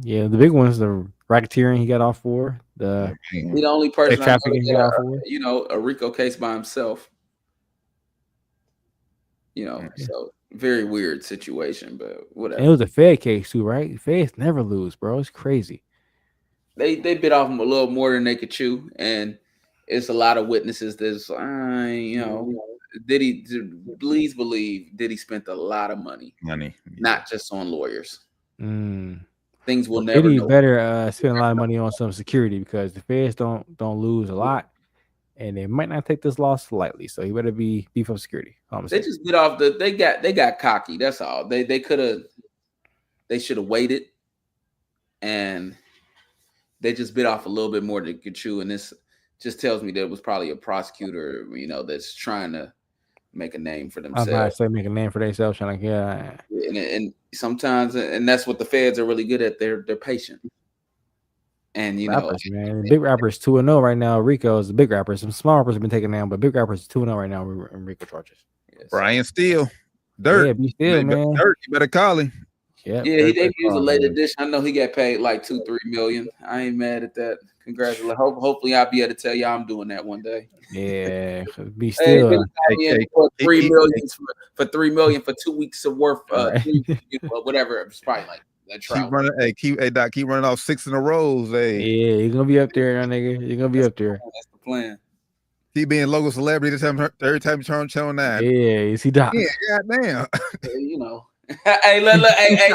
Yeah, the big ones, the racketeering he got off for, the only person trafficking he got off for, a RICO case by himself. So very weird situation, but whatever. And it was a Fed case too, right? Feds never lose, bro. It's crazy. They bit off him a little more than they could chew, and it's a lot of witnesses that's please believe Diddy spent a lot of money, not just on lawyers. Things will never. Diddy better spend a lot of money on some security because the feds don't lose a lot, and they might not take this loss lightly. So he better beef up security. They just bit off they got cocky. That's all. They should have waited, and they just bit off a little bit more than could chew, and this just tells me that it was probably a prosecutor, that's trying to make a name for I'm about to themselves. say make a name for themselves, trying to And sometimes, and that's what the feds are really good at. They're patient. And rappers, man. Big rappers 2-0 right now. Rico is the big rappers. Some small rappers have been taken down, but big rappers 2-0 right now in Rico charges. Yeah, Brian Steele, Dirt. Yeah, be still, man. Dirt, you better call him. Yeah, he debuts a late edition. I know he got paid like $2-3 million. I ain't mad at that. Congratulations. Hopefully, I'll be able to tell y'all I'm doing that one day. Yeah, be still. For $3 million for 2 weeks of work, whatever. It's probably like that. Keep running off 6 in a row. Hey. Yeah, you're gonna be up there, nigga. You're gonna be up there. That's the plan. Keep being local celebrity every time you turn on Channel 9. Yeah, you see Doc. Yeah, goddamn. Hey, look, hey,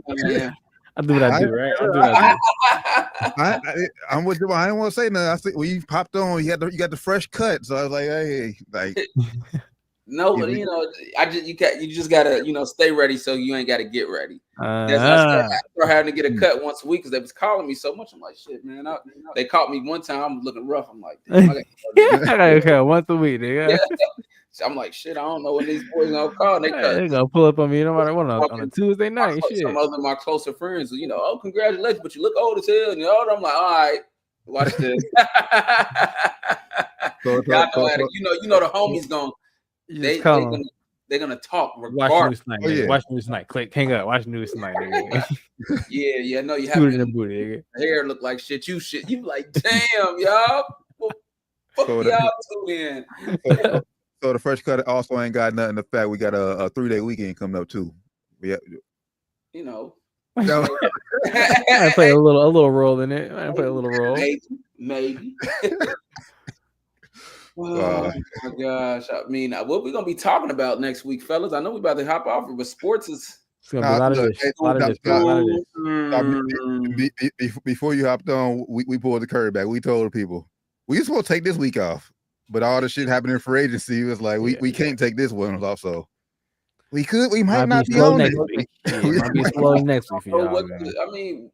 man. I do what I do, right? I do what I do. I'm with you. I didn't want to say nothing. I think when you popped on, you got the fresh cut. So I was like, hey, like. No, but you just gotta stay ready so you ain't gotta get ready. I started having to get a cut once a week because they was calling me so much. I'm like, shit, man. They caught me one time. I'm looking rough. I'm like, damn, I gotta cut once a week, nigga. Yeah. I'm like, shit. I don't know when these boys gonna call. They gonna pull up on me no matter what on a Tuesday night. Some other of my closer friends, oh, congratulations, but you look old as hell. I'm like, all right, watch this. You know the homies gonna. They're gonna talk regardless. Watch news tonight. Click, hang up. Watch news tonight. Yeah. No, you have in the booty. Hair look like shit. You like, damn, y'all. Well, fuck y'all too in. So the fresh cut also ain't got nothing. The fact we got a 3-day weekend coming up too. I play a little role in it. I play a little role. Maybe. Oh my gosh! I mean, what we gonna be talking about next week, fellas? I know we about to hop off, but sports is. It's gonna be a lot of this. Before you hopped on, we pulled the curve back. We told the people we just want to take this week off, but all the shit happening for agency was like we can't take this one off. So we might not be on next week. Might be slow next week for y'all. I mean,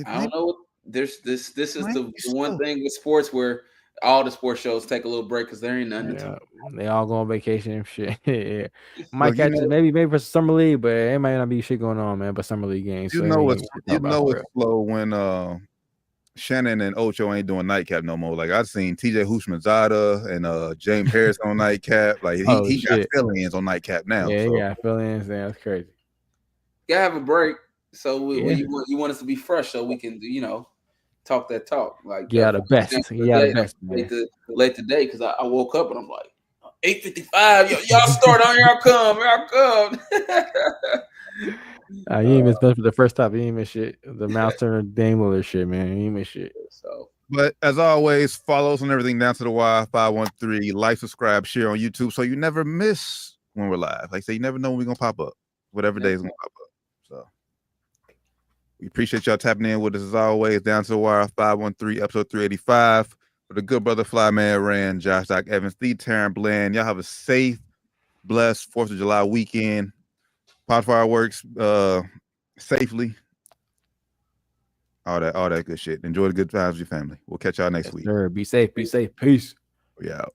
I don't know. This is the one thing with sports where. All the sports shows take a little break because there ain't nothing. They all go on vacation and shit. Yeah. Might catch it maybe for summer league, but it might not be shit going on, man. But summer league games. It's slow when Shannon and Ocho ain't doing nightcap no more. Like I've seen TJ Houshmandzadeh and James Harris on nightcap. Like he got fill-ins on nightcap now. Yeah, he got fill-ins. Yeah, that's crazy. Gotta have a break. So you want us to be fresh so we can talk that talk. Like the best. Late today because I woke up and I'm like 8:55. Y'all start on. Here I come. You ain't missed nothing for the first time. You ain't miss shit. The Mouse Turner Dame Lillard shit, man. You ain't miss shit. So, but as always, follow us on everything down to the wire 513. Like, subscribe, share on YouTube so you never miss when we're live. Like I say, you never know when we're gonna pop up. Whatever day is gonna pop up. So. We appreciate y'all tapping in with us as always. Down to the wire 513, episode 385. For the good brother Flyman Rand, Josh Doc Evans, the Taryn Bland. Y'all have a safe, blessed 4th of July weekend. Pop fireworks safely. All that good shit. Enjoy the good times with your family. We'll catch y'all next week. Sure. Be safe. Peace. We out.